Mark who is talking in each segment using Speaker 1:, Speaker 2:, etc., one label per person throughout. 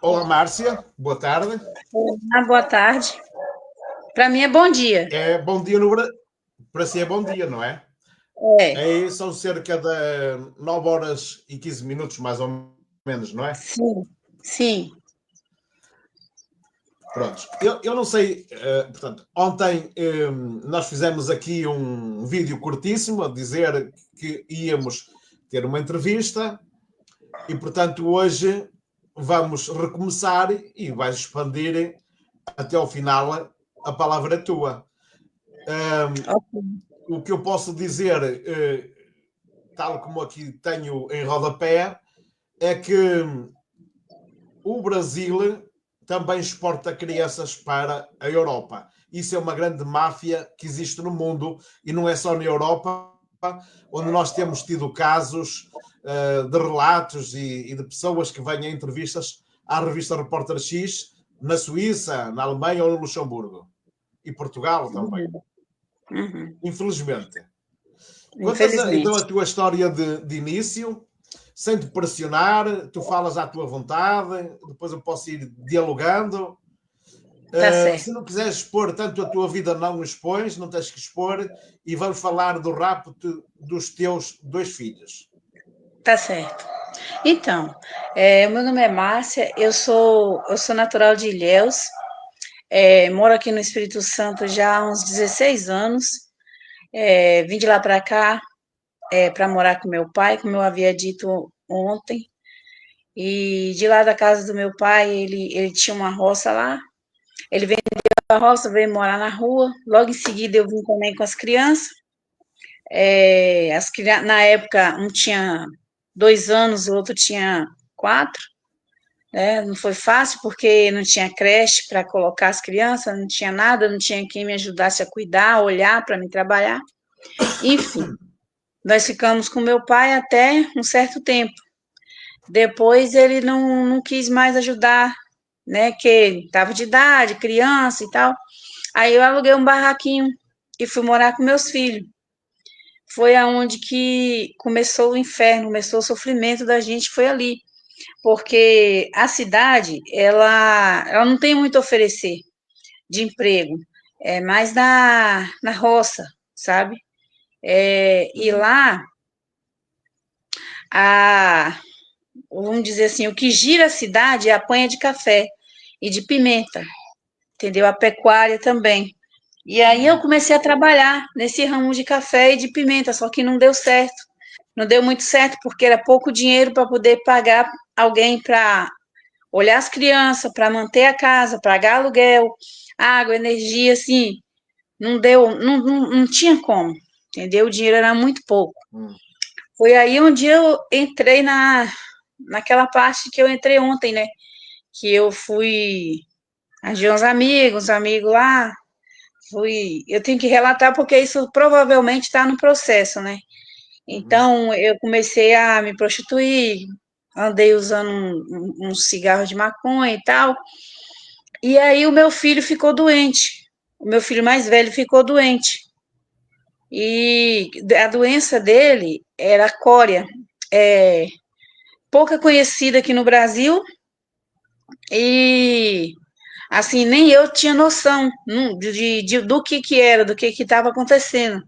Speaker 1: Olá, Márcia, boa tarde.
Speaker 2: Boa tarde. Para mim é bom dia.
Speaker 1: É bom dia no Brasil. Para si é bom dia, não é?
Speaker 2: É,
Speaker 1: Aí são cerca de 9 horas e 15 minutos, mais ou menos, não é?
Speaker 2: sim, sim.
Speaker 1: Prontos. Eu não sei, portanto, ontem nós fizemos aqui um vídeo curtíssimo a dizer que íamos ter uma entrevista e, portanto, hoje vamos recomeçar e vais expandir até ao final a palavra é tua.
Speaker 2: Ok.
Speaker 1: O que eu posso dizer, tal como aqui tenho em rodapé, é que o Brasil também exporta crianças para a Europa. Isso é uma grande máfia que existe no mundo e não é só na Europa, onde nós temos tido casos de relatos e de pessoas que vêm a entrevistas à revista Repórter X na Suíça, na Alemanha ou no Luxemburgo. E Portugal também.
Speaker 2: Uhum.
Speaker 1: Infelizmente. Contas então
Speaker 2: Infelizmente.
Speaker 1: a tua história de início, sem te pressionar, tu falas à tua vontade, depois eu posso ir dialogando.
Speaker 2: Tá
Speaker 1: Se
Speaker 2: certo.
Speaker 1: não quiseres expor tanto a tua vida, não expões, não tens que expor, e vamos falar do rapto dos teus dois filhos.
Speaker 2: Tá certo. Então, o meu nome é Márcia, eu sou natural de Ilhéus, moro aqui no Espírito Santo já há uns 16 anos. Vim de lá para cá para morar com meu pai, como eu havia dito ontem. E de lá da casa do meu pai, ele tinha uma roça lá. Ele vendeu a roça, veio morar na rua. Logo em seguida eu vim também com as crianças. Na época, um tinha 2 anos, o outro tinha 4, né? Não foi fácil porque não tinha creche para colocar as crianças, não tinha nada, não tinha quem me ajudasse a cuidar, olhar para me trabalhar. Enfim, nós ficamos com meu pai até um certo tempo. Depois ele não quis mais ajudar, né? Que estava de idade, criança e tal. Aí eu aluguei um barraquinho e fui morar com meus filhos. Foi aonde que começou o inferno, começou o sofrimento da gente, foi ali. Porque a cidade, ela não tem muito a oferecer de emprego, é mais na roça, sabe? E
Speaker 1: Uhum.
Speaker 2: lá, a, vamos dizer assim, o que gira a cidade é a panha de café e de pimenta, entendeu? A pecuária também. E aí eu
Speaker 1: Uhum.
Speaker 2: comecei a trabalhar nesse ramo de café e de pimenta, só que não deu certo. Não deu muito certo porque era pouco dinheiro para poder pagar alguém para olhar as crianças, para manter a casa, pagar aluguel, água, energia, assim, não deu, não tinha como, entendeu? O dinheiro era muito pouco.
Speaker 1: Uhum.
Speaker 2: Foi aí onde eu entrei naquela parte que eu entrei ontem, né? Que eu fui agir uns amigos lá, eu tenho que relatar porque isso provavelmente está no processo, né?
Speaker 1: Uhum.
Speaker 2: Então, eu comecei a me prostituir, andei usando um cigarro de maconha e tal. E aí o meu filho ficou doente. O meu filho mais velho ficou doente. E a doença dele era cória, é, pouca conhecida aqui no Brasil. E assim, nem eu tinha noção do que era, do que estava acontecendo.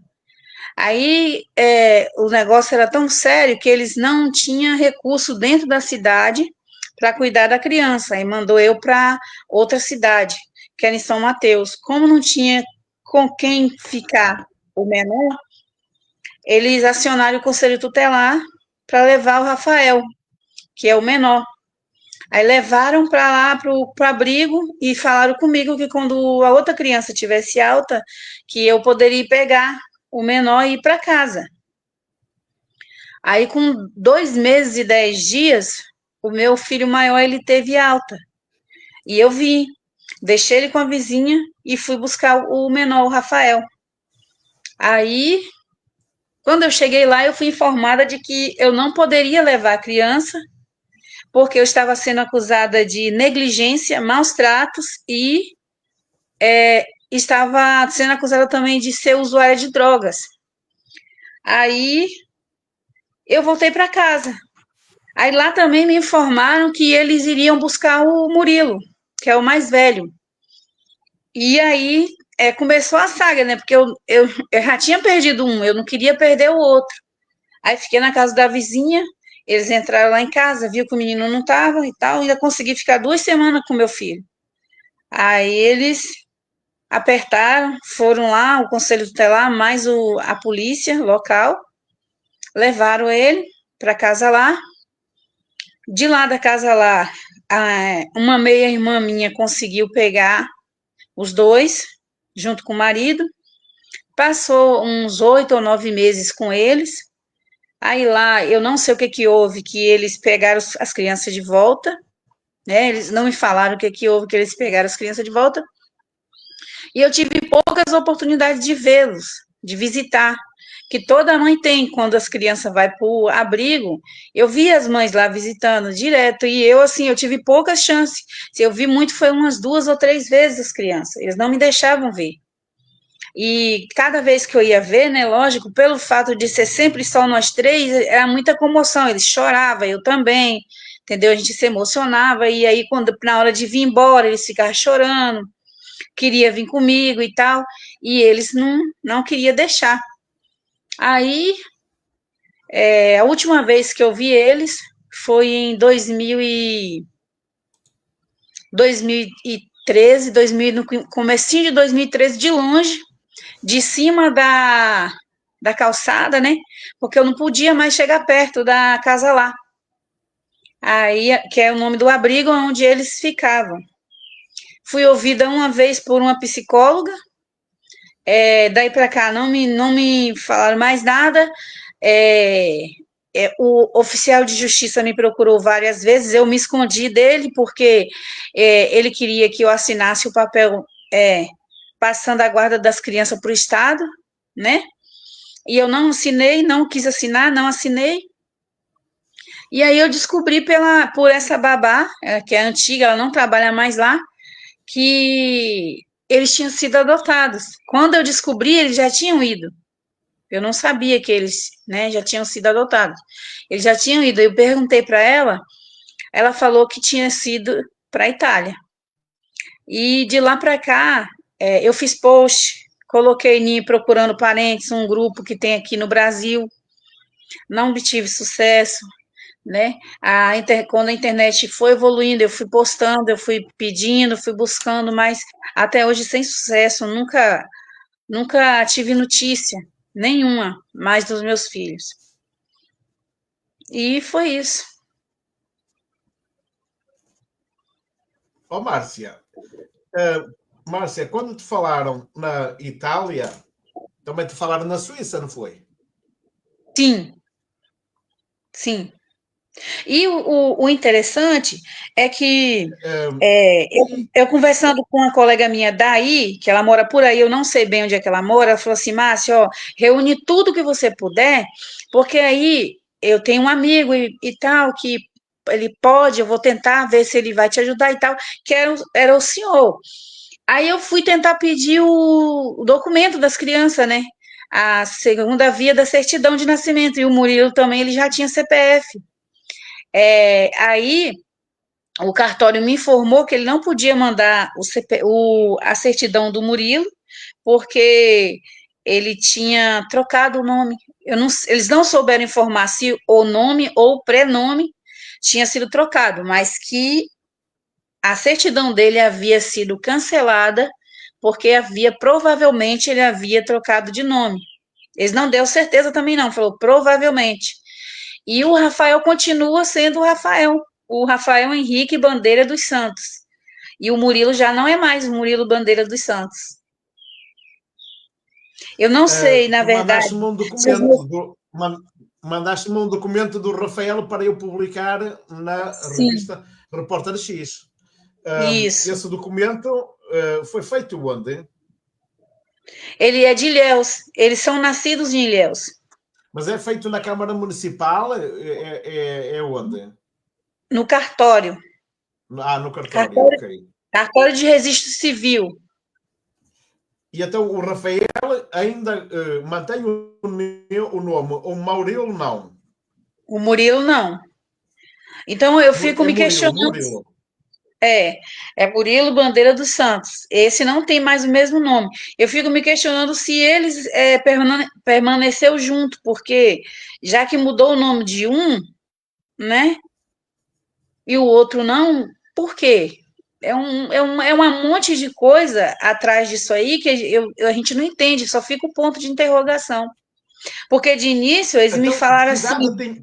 Speaker 2: Aí o negócio era tão sério que eles não tinham recurso dentro da cidade para cuidar da criança, e mandou eu para outra cidade, que era em São Mateus. Como não tinha com quem ficar o menor, eles acionaram o conselho tutelar para levar o Rafael, que é o menor. Aí levaram para lá, para o abrigo, e falaram comigo que quando a outra criança tivesse alta, que eu poderia pegar o menor e ir para casa. Aí, com 2 meses e 10 dias, o meu filho maior ele teve alta. E eu vi, deixei ele com a vizinha e fui buscar o menor, o Rafael. Aí, quando eu cheguei lá, eu fui informada de que eu não poderia levar a criança, porque eu estava sendo acusada de negligência, maus tratos e estava sendo acusada também de ser usuária de drogas. Aí, eu voltei para casa. Aí lá também me informaram que eles iriam buscar o Murilo, que é o mais velho. E aí começou a saga, né? Porque eu já tinha perdido um, eu não queria perder o outro. Aí fiquei na casa da vizinha, eles entraram lá em casa, viu que o menino não estava e tal, ainda consegui ficar 2 semanas com meu filho. Aí eles apertaram, foram lá, o conselho tutelar, mais a polícia local, levaram ele para casa lá. De lá da casa lá, uma meia-irmã minha conseguiu pegar os dois, junto com o marido, passou uns 8 ou 9 meses com eles. Aí lá, eu não sei o que que houve, que eles pegaram as crianças de volta, né? Eles não me falaram o que que houve, que eles pegaram as crianças de volta. E eu tive poucas oportunidades de vê-los, de visitar, que toda mãe tem quando as crianças vão para o abrigo. Eu vi as mães lá visitando direto, e eu, assim, eu tive poucas chances. Se eu vi muito, foi umas 2 ou 3 vezes as crianças, eles não me deixavam ver. E cada vez que eu ia ver, né, lógico, pelo fato de ser sempre só nós três, era muita comoção, eles choravam, eu também, entendeu? A gente se emocionava, e aí, quando na hora de vir embora, eles ficavam chorando, queria vir comigo e tal, e eles não queriam deixar. Aí, a última vez que eu vi eles foi em 2013, no comecinho de 2013, de longe, de cima da calçada, né? Porque eu não podia mais chegar perto da casa lá. Aí, que é o nome do abrigo onde eles ficavam. Fui ouvida uma vez por uma psicóloga, daí para cá não me falaram mais nada. É, o oficial de justiça me procurou várias vezes, eu me escondi dele porque ele queria que eu assinasse o papel passando a guarda das crianças para o Estado, né? E eu não assinei, não quis assinar, não assinei. E aí eu descobri por essa babá, que é antiga, ela não trabalha mais lá, que eles tinham sido adotados. Quando eu descobri, eles já tinham ido. Eu não sabia que eles, né, já tinham sido adotados. Eles já tinham ido. Eu perguntei para ela, ela falou que tinha sido para a Itália. E de lá para cá, eu fiz post, coloquei procurando parentes, um grupo que tem aqui no Brasil. Não obtive sucesso, né? Quando a internet foi evoluindo, eu fui postando, eu fui pedindo, fui buscando, mas até hoje sem sucesso, nunca tive notícia nenhuma mais dos meus filhos. E foi isso.
Speaker 1: Ó, Márcia, quando te falaram na Itália, também te falaram na Suíça, não foi?
Speaker 2: Sim, sim. E o interessante é que eu conversando com uma colega minha daí, que ela mora por aí, eu não sei bem onde é que ela mora, ela falou assim, Márcia, ó, reúne tudo que você puder, porque aí eu tenho um amigo e tal, que ele pode, eu vou tentar ver se ele vai te ajudar e tal, que era o senhor. Aí eu fui tentar pedir o documento das crianças, né? A segunda via da certidão de nascimento, e o Murilo também, ele já tinha CPF. Aí o cartório me informou que ele não podia mandar a certidão do Murilo, porque ele tinha trocado o nome. Eles não souberam informar se o nome ou o prenome tinha sido trocado, mas que a certidão dele havia sido cancelada porque provavelmente ele havia trocado de nome. Eles não deu certeza também não, falou provavelmente. E o Rafael continua sendo o Rafael Henrique Bandeira dos Santos. E o Murilo já não é mais o Murilo Bandeira dos Santos. Eu não sei, na
Speaker 1: Tu
Speaker 2: verdade,
Speaker 1: mandaste-me um
Speaker 2: se os
Speaker 1: documento mandaste-me um documento do Rafael para eu publicar na
Speaker 2: Sim,
Speaker 1: revista Repórter X.
Speaker 2: isso.
Speaker 1: Esse documento foi feito onde?
Speaker 2: Ele é de Ilhéus, eles são nascidos em Ilhéus.
Speaker 1: Mas é feito na Câmara Municipal? É onde?
Speaker 2: No cartório.
Speaker 1: No cartório,
Speaker 2: Cartório,
Speaker 1: ok.
Speaker 2: cartório de registro civil.
Speaker 1: E então o Rafael ainda mantém o nome, o Maurilo não.
Speaker 2: O Murilo não. Então eu fico
Speaker 1: É
Speaker 2: me
Speaker 1: Murilo,
Speaker 2: questionando.
Speaker 1: Murilo.
Speaker 2: É, é Murilo Bandeira dos Santos. Esse não tem mais o mesmo nome. Eu fico me questionando se eles permaneceu junto, porque já que mudou o nome de um, né, e o outro não, por quê? É uma monte de coisa atrás disso aí que a gente não entende, só fica o ponto de interrogação. Porque de início eles me
Speaker 1: Então,
Speaker 2: falaram
Speaker 1: que
Speaker 2: assim,
Speaker 1: idade tem.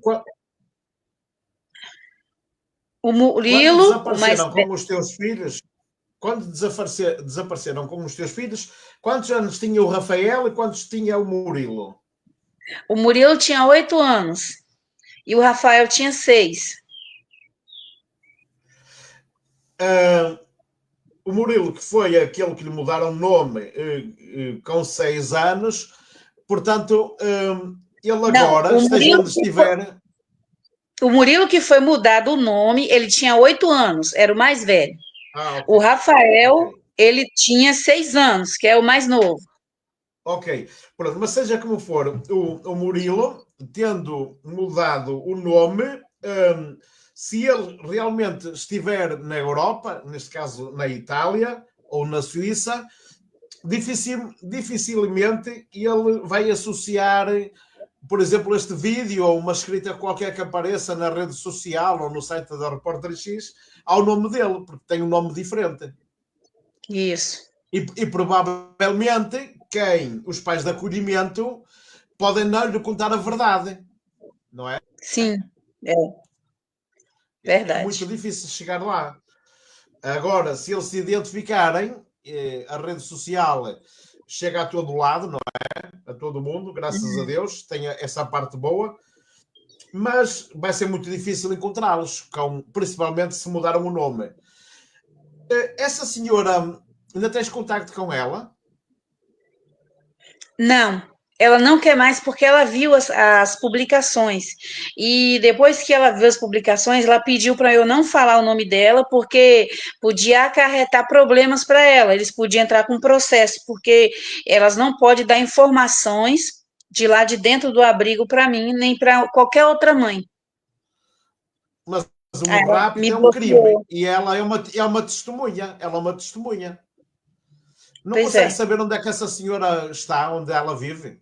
Speaker 2: o
Speaker 1: Quando
Speaker 2: Murilo, o mais
Speaker 1: desapareceram com os teus filhos, quando desapareceram com os teus filhos, quantos anos tinha o Rafael e quantos tinha o Murilo?
Speaker 2: o Murilo tinha 8 anos e o Rafael tinha 6.
Speaker 1: Ah, o Murilo, que foi aquele que lhe mudaram o nome com 6 anos, portanto, ele
Speaker 2: Não,
Speaker 1: agora, esteja onde estiver.
Speaker 2: O Murilo que foi mudado o nome, ele tinha 8 anos, era o mais velho.
Speaker 1: Ah, ok.
Speaker 2: O
Speaker 1: Ok.
Speaker 2: Rafael, ele tinha 6 anos, que é o mais novo.
Speaker 1: Ok. Pronto, mas seja como for, o Murilo, tendo mudado o nome, se ele realmente estiver na Europa, neste caso na Itália ou na Suíça, dificilmente ele vai associar, por exemplo, este vídeo ou uma escrita qualquer que apareça na rede social ou no site da Repórter X ao nome dele, porque tem um nome diferente.
Speaker 2: Isso.
Speaker 1: E provavelmente os pais de acolhimento podem não lhe contar a verdade, não é?
Speaker 2: Sim, é
Speaker 1: É muito
Speaker 2: verdade.
Speaker 1: difícil chegar lá. Agora, se eles se identificarem, a rede social chega a todo lado, não é? A todo mundo, graças a Deus, tem essa parte boa, mas vai ser muito difícil encontrá-los, principalmente se mudaram o nome. Essa senhora, ainda tens contacto com ela?
Speaker 2: Não, ela não quer mais porque ela viu as publicações. E depois que ela viu as publicações, ela pediu para eu não falar o nome dela, porque podia acarretar problemas para ela. Eles podiam entrar com processo, porque elas não podem dar informações de lá de dentro do abrigo para mim, nem para qualquer outra mãe.
Speaker 1: Mas
Speaker 2: Aí
Speaker 1: um
Speaker 2: ela
Speaker 1: rapto
Speaker 2: me
Speaker 1: é um crime
Speaker 2: bloqueou.
Speaker 1: e ela é uma testemunha. Ela é uma testemunha. Não
Speaker 2: Pois
Speaker 1: consegue
Speaker 2: é.
Speaker 1: saber onde é que essa senhora está, onde ela vive.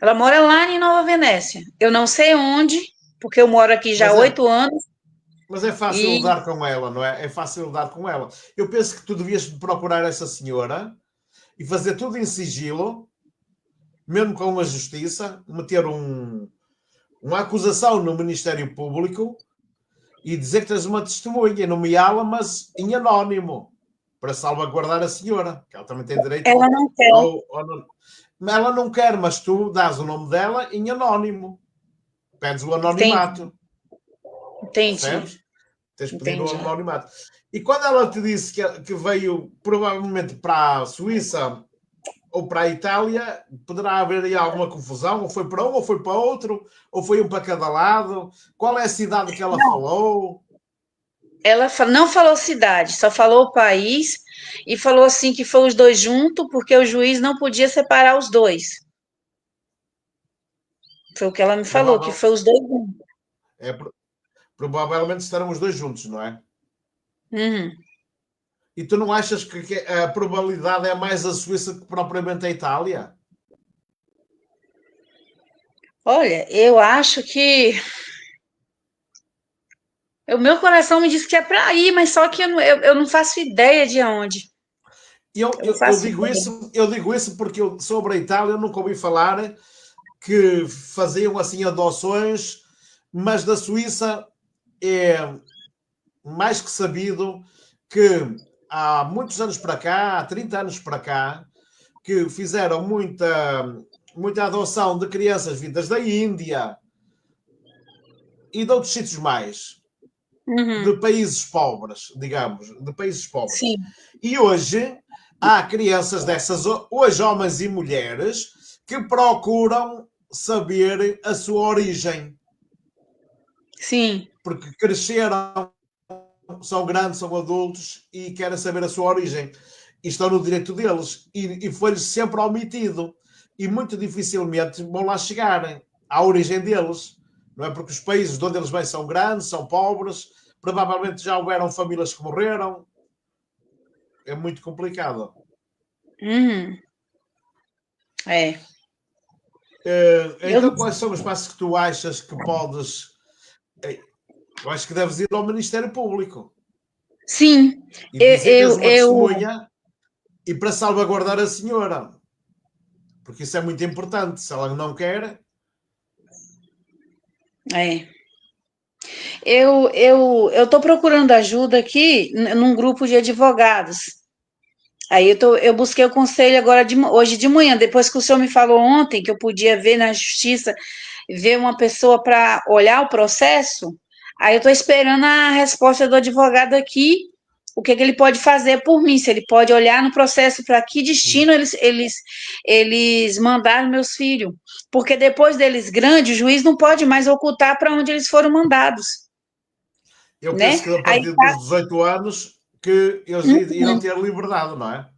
Speaker 2: Ela mora lá em Nova Venécia. Eu não sei onde, porque eu moro aqui já há
Speaker 1: Mas é,
Speaker 2: 8 anos.
Speaker 1: mas é fácil
Speaker 2: E
Speaker 1: lidar com ela, não é? É fácil lidar com ela. Eu penso que tu devias procurar essa senhora e fazer tudo em sigilo, mesmo com a justiça, meter uma acusação no Ministério Público e dizer que tens uma testemunha, nomeá-la, mas em anónimo, para salvaguardar a senhora, que ela também tem
Speaker 2: ela
Speaker 1: direito
Speaker 2: não quer.
Speaker 1: ao ela não quer, mas tu dás o nome dela em anónimo. Pedes o
Speaker 2: Entendi,
Speaker 1: anonimato.
Speaker 2: entendi,
Speaker 1: Percebes? Tens de pedir o
Speaker 2: entendi.
Speaker 1: anonimato. E quando ela te disse que veio provavelmente para a Suíça ou para a Itália, poderá haver aí alguma confusão? Ou foi para um, ou foi para outro, ou foi um para cada lado? Qual é a cidade que ela falou?
Speaker 2: Ela não falou cidade, só falou o país e falou assim que foi os dois juntos, porque o juiz não podia separar os dois. Foi o que ela me falou, que
Speaker 1: Provável,
Speaker 2: foi os dois juntos.
Speaker 1: é, provavelmente estarão os dois juntos, não é?
Speaker 2: Uhum.
Speaker 1: E tu não achas que a probabilidade é mais a Suíça que propriamente a Itália?
Speaker 2: Olha, eu acho que o meu coração me diz que é para ir, mas só que eu não faço ideia de onde.
Speaker 1: Eu,
Speaker 2: Eu não
Speaker 1: eu, eu
Speaker 2: faço
Speaker 1: digo
Speaker 2: ideia.
Speaker 1: isso, eu digo isso porque sobre a Itália eu nunca ouvi falar que faziam assim adoções, mas da Suíça é mais que sabido que há muitos anos para cá, há 30 anos para cá, que fizeram muita adoção de crianças vindas da Índia e de outros sítios mais, de
Speaker 2: Uhum.
Speaker 1: países pobres, digamos, de países pobres.
Speaker 2: Sim,
Speaker 1: E hoje há crianças dessas, hoje homens e mulheres, que procuram saber a sua origem,
Speaker 2: sim,
Speaker 1: porque cresceram, são grandes, são adultos e querem saber a sua origem. E estão no direito deles. E foi-lhes sempre omitido. E muito dificilmente vão lá chegar à origem deles. não é? Porque os países de onde eles vêm são grandes, são pobres, provavelmente já houveram famílias que morreram. É muito complicado.
Speaker 2: Uhum. É. Eu,
Speaker 1: Então, quais são os passos que tu achas que podes. Eu acho que deves ir ao Ministério Público
Speaker 2: sim,
Speaker 1: e
Speaker 2: eu,
Speaker 1: dizer que és
Speaker 2: eu,
Speaker 1: uma
Speaker 2: eu-
Speaker 1: testemunha e para salvaguardar a senhora, porque isso é muito importante. Se ela não quer,
Speaker 2: é. Eu tô procurando ajuda aqui num grupo de advogados. Aí eu busquei o conselho agora hoje de manhã, depois que o senhor me falou ontem que eu podia ver na justiça, ver uma pessoa para olhar o processo. Aí eu estou esperando a resposta do advogado aqui, o que ele pode fazer por mim, se ele pode olhar no processo para que destino eles mandaram meus filhos. Porque depois deles grandes, o juiz não pode mais ocultar para onde eles foram mandados,
Speaker 1: eu
Speaker 2: né?
Speaker 1: penso que a
Speaker 2: Aí
Speaker 1: partir dos 18 anos que eles irão ter liberdade, não é?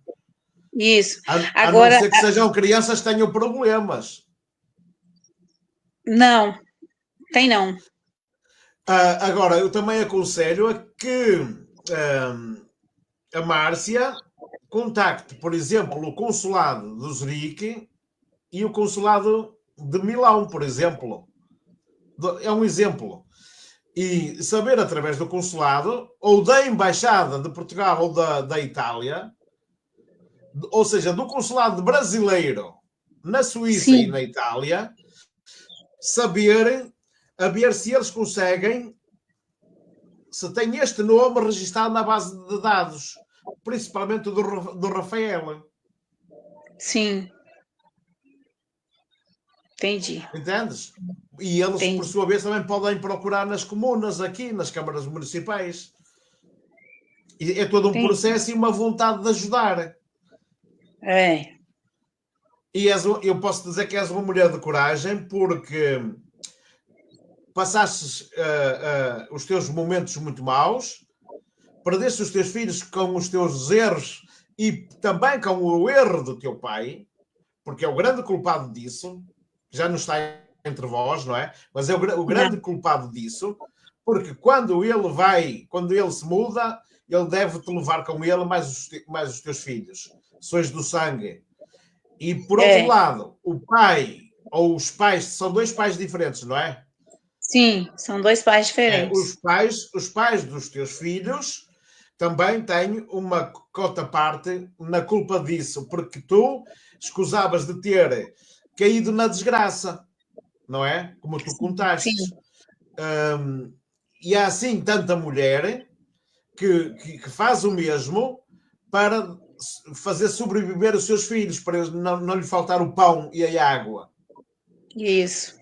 Speaker 2: isso.
Speaker 1: A não
Speaker 2: Agora,
Speaker 1: ser que sejam crianças que tenham problemas.
Speaker 2: não, tem não.
Speaker 1: Agora, eu também aconselho a que a Márcia contacte, por exemplo, o consulado de Zurique e o consulado de Milão, por exemplo. É um exemplo. E saber através do consulado ou da embaixada de Portugal ou da Itália, ou seja, do consulado brasileiro na Suíça e
Speaker 2: Sim,
Speaker 1: na Itália, saber a ver se eles conseguem, se tem este nome registado na base de dados, principalmente do Rafael.
Speaker 2: sim, entendi,
Speaker 1: Entendes? E eles, por
Speaker 2: entendi,
Speaker 1: sua vez, também podem procurar nas comunas, aqui, nas câmaras municipais. E é todo um
Speaker 2: entendi.
Speaker 1: processo e uma vontade de ajudar.
Speaker 2: É,
Speaker 1: E eu posso dizer que és uma mulher de coragem porque passaste os teus momentos muito maus, perdeste os teus filhos com os teus erros e também com o erro do teu pai, porque é o grande culpado disso, já não está entre vós, não é? Mas é o grande
Speaker 2: não,
Speaker 1: culpado disso, porque quando ele se muda, ele deve te levar com ele mais os teus filhos. Sois do sangue. E por outro
Speaker 2: é,
Speaker 1: lado, o pai ou os pais são dois pais diferentes, não é?
Speaker 2: sim, são dois pais
Speaker 1: É,
Speaker 2: diferentes.
Speaker 1: os pais dos teus filhos também têm uma cota parte na culpa disso, porque tu escusavas de ter caído na desgraça, não é? Como tu contaste.
Speaker 2: Sim,
Speaker 1: E há assim tanta mulher que faz o mesmo para fazer sobreviver os seus filhos, para não lhe faltar o pão e a água.
Speaker 2: isso.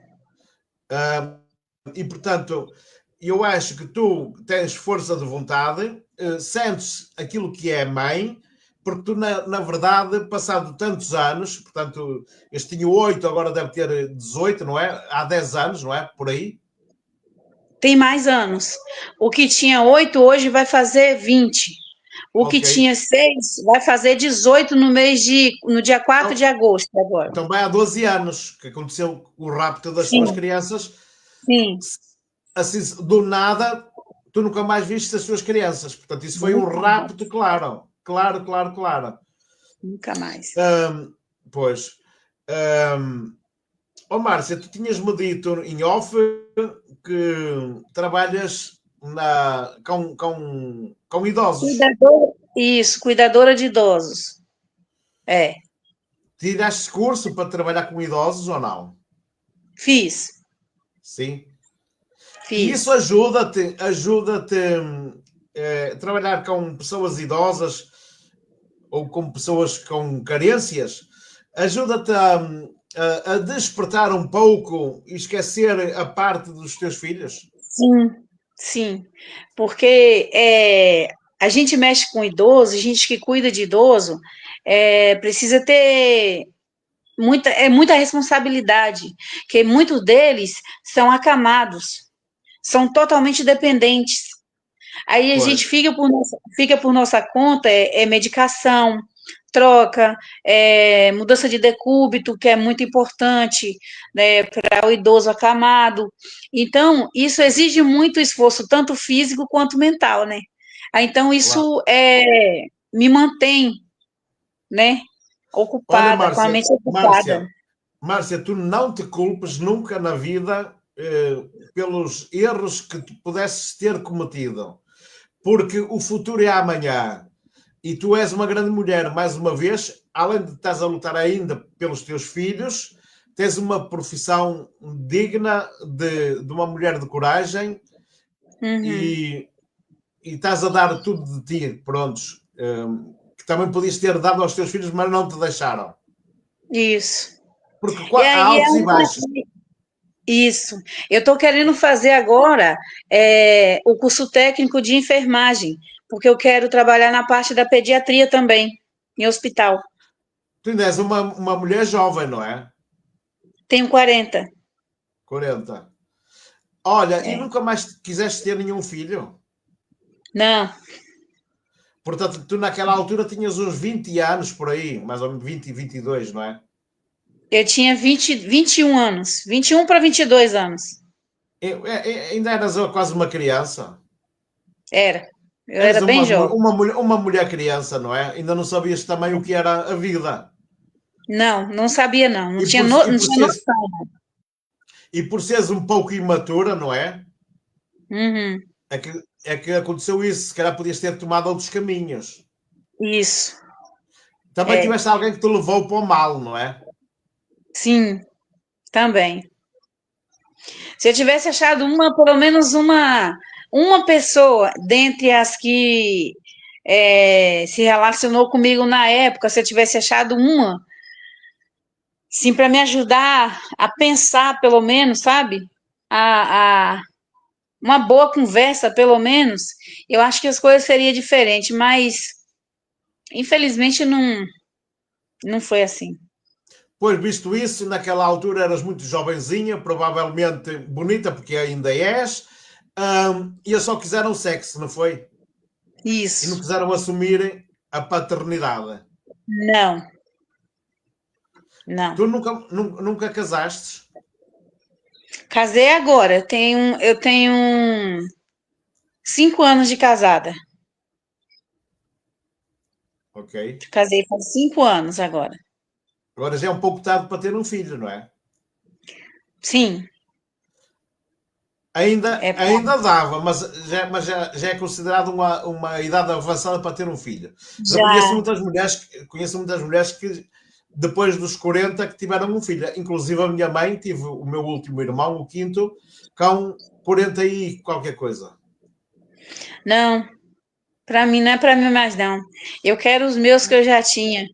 Speaker 1: E portanto, eu acho que tu tens força de vontade, sentes aquilo que é mãe, porque tu, na verdade, passado tantos anos, portanto, este tinha 8, agora deve ter 18, não é? Há 10 anos, não é? Por aí.
Speaker 2: Tem mais anos. O que tinha 8 hoje vai fazer 20. O que
Speaker 1: Ok.
Speaker 2: tinha 6 vai fazer 18 no dia 4 de
Speaker 1: Então,
Speaker 2: agosto agora.
Speaker 1: então vai há 12 anos que aconteceu o rapto das tuas
Speaker 2: Sim,
Speaker 1: crianças.
Speaker 2: sim.
Speaker 1: Assim, do nada, tu nunca mais viste as tuas crianças. Portanto, isso foi um
Speaker 2: Nunca
Speaker 1: rapto,
Speaker 2: mais.
Speaker 1: claro. Claro, claro, claro.
Speaker 2: Nunca mais.
Speaker 1: Pois. Um, Márcia, tu tinhas-me dito em off que trabalhas com idosos.
Speaker 2: Cuidadora, isso, cuidadora de idosos. É,
Speaker 1: Tiraste curso para trabalhar com idosos ou não?
Speaker 2: fiz,
Speaker 1: Sim. E isso
Speaker 2: fiz.
Speaker 1: ajuda-te a trabalhar com pessoas idosas ou com pessoas com carências, ajuda-te a despertar um pouco e esquecer a parte dos teus filhos?
Speaker 2: Sim, sim. Porque a gente mexe com idoso, a gente que cuida de idoso, precisa ter muita responsabilidade, porque muitos deles são acamados, são totalmente dependentes. Aí a
Speaker 1: Pois,
Speaker 2: gente fica por nossa conta, medicação, troca, mudança de decúbito, que é muito importante, né, para o idoso acamado. Então, isso exige muito esforço, tanto físico quanto mental, né? Então,
Speaker 1: Claro.
Speaker 2: isso me mantém, né,
Speaker 1: Olha,
Speaker 2: ocupada, com a
Speaker 1: Márcia,
Speaker 2: mente ocupada.
Speaker 1: Márcia, Márcia, tu não te culpes nunca na vida pelos erros que tu pudesses ter cometido, porque o futuro é amanhã e tu és uma grande mulher, mais uma vez, além de estás a lutar ainda pelos teus filhos, tens uma profissão digna de uma mulher de coragem
Speaker 2: Uhum,
Speaker 1: e, e estás a dar tudo de ti, prontos, que também podias ter dado aos teus filhos, mas não te deixaram.
Speaker 2: isso.
Speaker 1: Porque
Speaker 2: E
Speaker 1: há
Speaker 2: aí
Speaker 1: altos e baixos.
Speaker 2: isso. Eu estou querendo fazer agora o curso técnico de enfermagem, porque eu quero trabalhar na parte da pediatria também, em hospital.
Speaker 1: Tu ainda és uma mulher jovem, não é?
Speaker 2: Tenho 40.
Speaker 1: 40. Olha, e
Speaker 2: É.
Speaker 1: nunca mais quiseste ter nenhum filho?
Speaker 2: Não,
Speaker 1: Portanto, tu naquela altura tinhas uns 20 anos por aí, mais ou menos 20 e 22, não é?
Speaker 2: eu tinha 21 anos, 21 para 22 anos.
Speaker 1: Ainda eras quase uma criança.
Speaker 2: Era. Eu
Speaker 1: Eras
Speaker 2: era bem jovem.
Speaker 1: uma mulher criança, não é? Ainda não sabias também o que era a vida.
Speaker 2: Não, não sabia não,
Speaker 1: E por, e
Speaker 2: não
Speaker 1: por
Speaker 2: tinha
Speaker 1: seres,
Speaker 2: noção.
Speaker 1: e por seres um pouco imatura, não é?
Speaker 2: Uhum,
Speaker 1: É que aconteceu isso. Se calhar podias ter tomado outros caminhos.
Speaker 2: isso,
Speaker 1: Também
Speaker 2: é.
Speaker 1: tiveste alguém que te levou para o mal, não é?
Speaker 2: Sim, também. Se eu tivesse achado pelo menos uma pessoa dentre as que se relacionou comigo na época, se eu tivesse achado uma, sim, para me ajudar a pensar, pelo menos, sabe? A uma boa conversa, pelo menos, eu acho que as coisas seriam diferentes, mas infelizmente não foi assim.
Speaker 1: Pois, visto isso, naquela altura eras muito jovenzinha, provavelmente bonita, porque ainda és, e eles só quiseram sexo, não foi? E não
Speaker 2: Isso.
Speaker 1: quiseram assumir a paternidade.
Speaker 2: Não, não.
Speaker 1: Tu nunca casaste,
Speaker 2: Casei agora, eu tenho 5 anos de casada.
Speaker 1: ok?
Speaker 2: Casei faz 5 anos agora.
Speaker 1: Agora já é um pouco tarde para ter um filho, não é?
Speaker 2: Sim,
Speaker 1: Ainda,
Speaker 2: é
Speaker 1: ainda dava, mas já é considerado uma idade avançada para ter um filho. Mas eu conheço
Speaker 2: já.
Speaker 1: muitas mulheres, que depois dos 40 que tiveram um filho. Inclusive a minha mãe tive o meu último irmão, o quinto, com 40 e qualquer coisa.
Speaker 2: Não, para mim não é para mim mais não. Eu quero os meus que eu já tinha.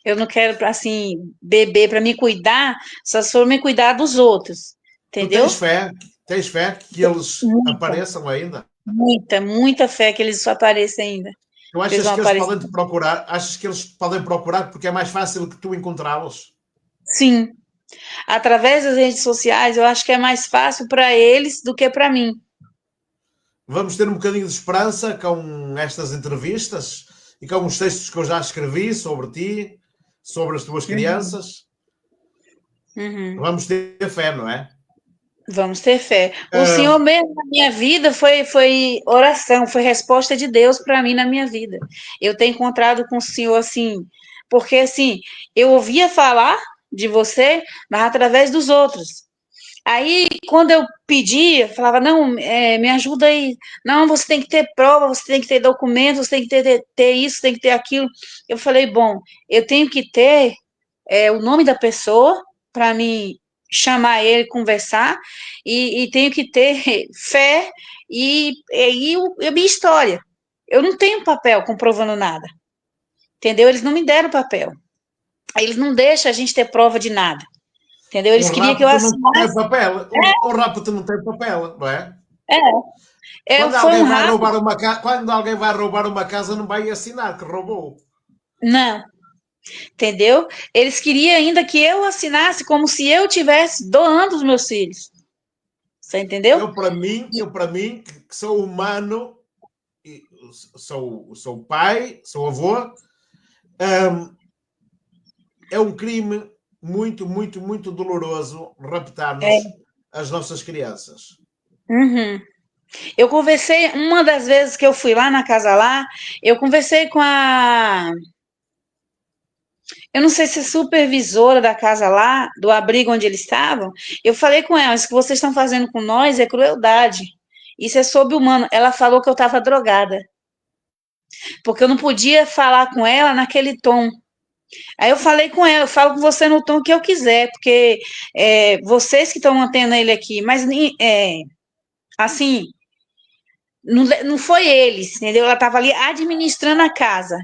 Speaker 2: Eu não quero assim beber para me cuidar, só se for me cuidar dos outros,
Speaker 1: Tu tens
Speaker 2: entendeu?
Speaker 1: fé? Tens fé que eles
Speaker 2: Muita,
Speaker 1: apareçam ainda?
Speaker 2: muita fé que eles só apareçam ainda.
Speaker 1: Tu
Speaker 2: Que eles
Speaker 1: achas
Speaker 2: vão
Speaker 1: que eles
Speaker 2: aparecer.
Speaker 1: podem te procurar? Achas que eles podem procurar porque é mais fácil que tu encontrá-los?
Speaker 2: Sim, através das redes sociais, eu acho que é mais fácil para eles do que para mim.
Speaker 1: Vamos ter um bocadinho de esperança com estas entrevistas e com os textos que eu já escrevi sobre ti, sobre as tuas
Speaker 2: Uhum,
Speaker 1: crianças.
Speaker 2: uhum.
Speaker 1: Vamos ter fé, não é?
Speaker 2: Vamos ter fé. O Senhor
Speaker 1: Ah,
Speaker 2: mesmo na minha vida foi oração, foi resposta de Deus para mim na minha vida. Eu tenho encontrado com o Senhor assim, porque assim, eu ouvia falar de você, mas através dos outros. Aí, quando eu pedia, falava, não, me ajuda aí. Não, você tem que ter prova, você tem que ter documento, você tem que ter isso, tem que ter aquilo. Eu falei, bom, eu tenho que ter o nome da pessoa para me chamar ele, conversar, e tenho que ter fé e a minha história. Eu não tenho papel comprovando nada, entendeu? Eles não me deram papel. Eles não deixam a gente ter prova de nada, entendeu?
Speaker 1: um
Speaker 2: Eles queriam que eu
Speaker 1: rapto não tem
Speaker 2: assinasse.
Speaker 1: papel. Um rapto não tem papel, não é?
Speaker 2: Foi um rápido.
Speaker 1: Quando alguém vai roubar uma casa, não vai assinar que roubou.
Speaker 2: Não, entendeu? Eles queriam ainda que eu assinasse como se eu tivesse doando os meus filhos. Você entendeu?
Speaker 1: Eu para mim, que sou humano, sou pai, sou avô, É um crime muito, muito, muito doloroso
Speaker 2: É.
Speaker 1: raptar-nos as nossas crianças.
Speaker 2: Uhum. Eu conversei, uma das vezes que eu fui lá na casa lá, eu conversei com eu não sei se é supervisora da casa lá, do abrigo onde eles estavam, eu falei com ela, isso que vocês estão fazendo com nós é crueldade, isso é sobre-humano. Ela falou que eu estava drogada, porque eu não podia falar com ela naquele tom. Aí eu falei com ela, eu falo com você no tom que eu quiser, porque vocês que estão mantendo ele aqui, mas assim, não foi eles, entendeu? Ela estava ali administrando a casa.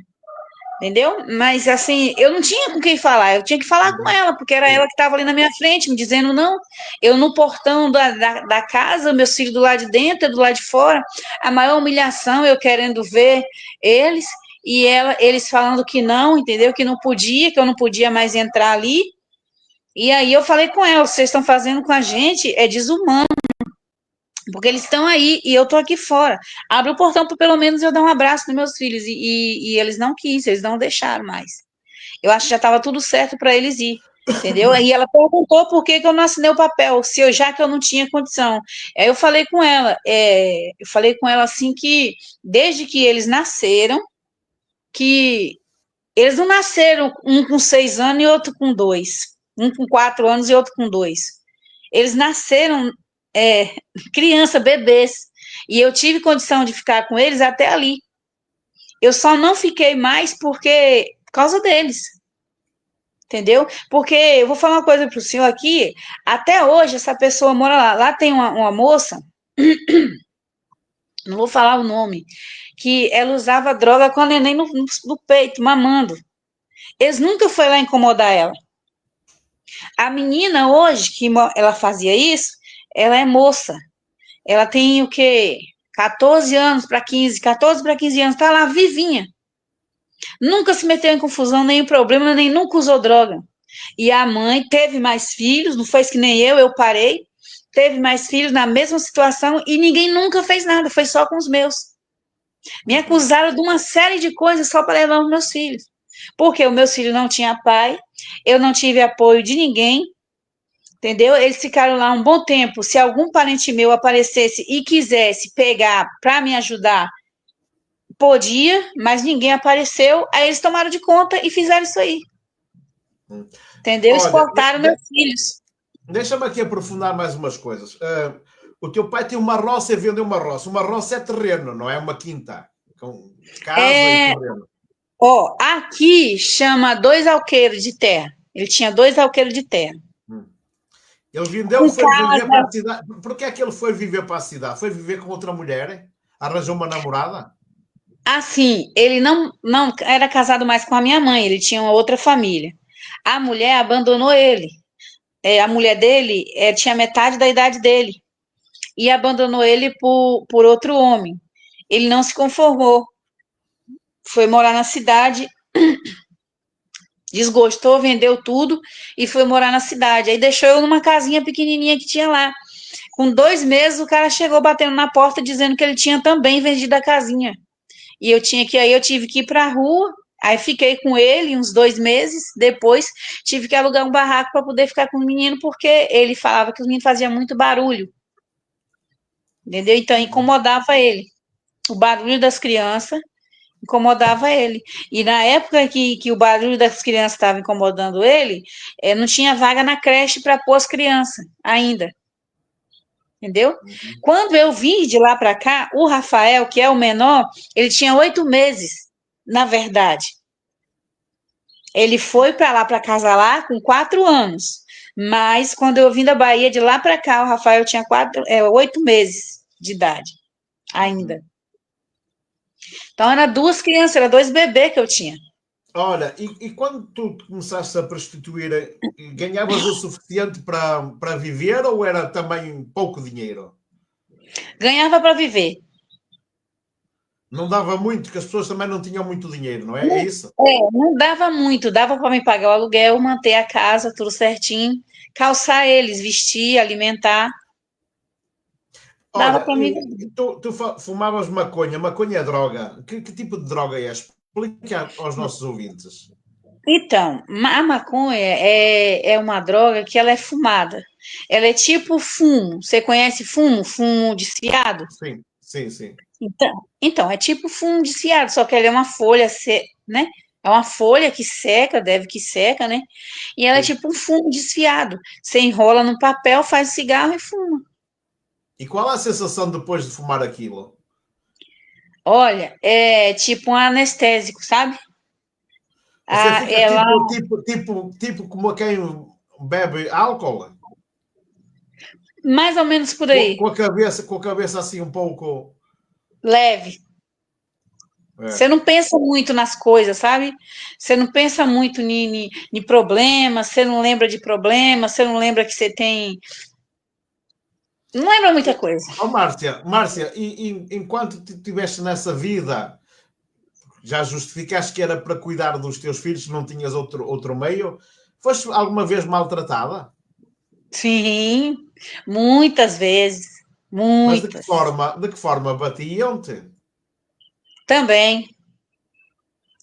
Speaker 2: Entendeu? Mas assim, eu não tinha com quem falar, eu tinha que falar com
Speaker 1: Uhum.
Speaker 2: ela, porque era ela
Speaker 1: Sim.
Speaker 2: que estava ali na minha frente, me dizendo não. Eu no portão da casa, meus filhos do lado de dentro, eu do lado de fora, a maior humilhação, eu querendo ver eles, e eles falando que não, entendeu? Que não podia, que eu não podia mais entrar ali. E aí eu falei com ela, vocês estão fazendo com a gente, é desumano. Porque eles estão aí e eu tô aqui fora. Abre o portão para pelo menos eu dar um abraço nos meus filhos. E eles não quis, eles não deixaram mais. Eu acho que já estava tudo certo para eles ir, entendeu? Aí ela perguntou por que, que eu não assinei o papel, se eu, já que eu não tinha condição. Aí eu falei com ela, assim que desde que eles nasceram, que eles não nasceram um com 6 anos e outro com 2, um com 4 anos e outro com 2. Eles nasceram criança, bebês, e eu tive condição de ficar com eles até ali. Eu só não fiquei mais por causa deles. Entendeu? Porque eu vou falar uma coisa para o senhor aqui. Até hoje, essa pessoa mora lá. Lá tem uma moça, não vou falar o nome, que ela usava droga com a neném no peito, mamando. Eles nunca foram lá incomodar ela. A menina hoje, ela fazia isso, ela é moça. Ela tem o quê? 14 anos para 15, 14 para 15 anos, tá lá vivinha. Nunca se meteu em confusão, nem em problema, nem nunca usou droga. E a mãe teve mais filhos, não foi que nem eu parei, teve mais filhos na mesma situação e ninguém nunca fez nada, foi só com os meus. Me
Speaker 1: Uhum.
Speaker 2: acusaram de uma série de coisas só para levar os meus filhos. Porque os meus filhos não tinham pai, eu não tive apoio de ninguém, entendeu? Eles ficaram lá um bom tempo. Se algum parente meu aparecesse e quisesse pegar para me ajudar, podia, mas ninguém apareceu. Aí eles tomaram de conta e fizeram isso aí,
Speaker 1: Uhum.
Speaker 2: entendeu?
Speaker 1: Olha,
Speaker 2: Exportaram meus filhos.
Speaker 1: deixa-me aqui aprofundar mais umas coisas. O teu pai tem uma roça e vendeu uma roça. Uma roça é terreno, não é uma quinta. Com casa e
Speaker 2: É,
Speaker 1: terreno.
Speaker 2: ó, aqui chama 2 alqueires de terra. Ele tinha 2 alqueires de terra.
Speaker 1: Hum. Ele vendeu,
Speaker 2: Com
Speaker 1: foi viver para
Speaker 2: casa.
Speaker 1: a cidade. Por que é que ele foi viver para a cidade? Foi viver com outra mulher? Arranjou uma namorada?
Speaker 2: Assim, ele não era casado mais com a minha mãe, ele tinha uma outra família. A mulher abandonou ele. A mulher dele tinha metade da idade dele e abandonou ele por outro homem. Ele não se conformou, foi morar na cidade, desgostou, vendeu tudo e foi morar na cidade. Aí deixou eu numa casinha pequenininha que tinha lá. Com 2 meses, o cara chegou batendo na porta dizendo que ele tinha também vendido a casinha. E aí eu tive que ir para a rua. Aí fiquei com ele uns 2 meses. Depois tive que alugar um barraco para poder ficar com o menino, porque ele falava que o menino fazia muito barulho, entendeu? Então
Speaker 1: Uhum.
Speaker 2: incomodava ele. O barulho das crianças incomodava ele. E na época que o barulho das crianças estava incomodando ele, não tinha vaga na creche para pôr as crianças ainda. Entendeu?
Speaker 1: Uhum.
Speaker 2: Quando eu vim de lá para cá, o Rafael, que é o menor, ele tinha 8 meses, na verdade. Ele foi para lá, para casa lá, com 4 anos. Mas quando eu vim da Bahia, de lá para cá, o Rafael tinha 8 meses de idade
Speaker 1: Uhum.
Speaker 2: ainda. Então, era 2 crianças, era 2 bebês que eu tinha.
Speaker 1: Olha, e quando tu começaste a prostituir, ganhavas o suficiente para viver ou era também pouco dinheiro?
Speaker 2: Ganhava para viver.
Speaker 1: Não dava muito, que as pessoas também não tinham muito dinheiro, não é? É isso?
Speaker 2: Não dava muito, dava para me pagar o aluguel, manter a casa, tudo certinho, calçar eles, vestir, alimentar, dava
Speaker 1: Olha,
Speaker 2: para mim.
Speaker 1: tu fumavas maconha, maconha é droga. Que tipo de droga és? Explica aos nossos ouvintes.
Speaker 2: Então, a maconha é uma droga que ela é fumada. Ela é tipo fumo. Você conhece fumo? Fumo de cigarro?
Speaker 1: Sim, sim, sim.
Speaker 2: Então, é tipo fumo de cigarro, só que ela é uma folha, né? É uma folha que seca, deve que seca, né? E ela é
Speaker 1: Sim.
Speaker 2: tipo um fumo desfiado. Você enrola no papel, faz cigarro e fuma.
Speaker 1: E qual é a sensação depois de fumar aquilo?
Speaker 2: Olha, é tipo um anestésico, sabe?
Speaker 1: Você
Speaker 2: Ah,
Speaker 1: fica
Speaker 2: ela,
Speaker 1: tipo como quem bebe álcool?
Speaker 2: mais ou menos por aí,
Speaker 1: Com a cabeça assim um pouco.
Speaker 2: leve. Você
Speaker 1: É.
Speaker 2: não pensa muito nas coisas, sabe? Você não pensa muito em problemas, você não lembra de problemas, você não lembra que você tem. Não lembra muita coisa.
Speaker 1: Oh, Márcia, e enquanto estiveste nessa vida, já justificaste que era para cuidar dos teus filhos, não tinhas outro meio? Foste alguma vez maltratada?
Speaker 2: Sim, muitas vezes,
Speaker 1: Mas
Speaker 2: muitas.
Speaker 1: de que forma batiam-te?
Speaker 2: Também,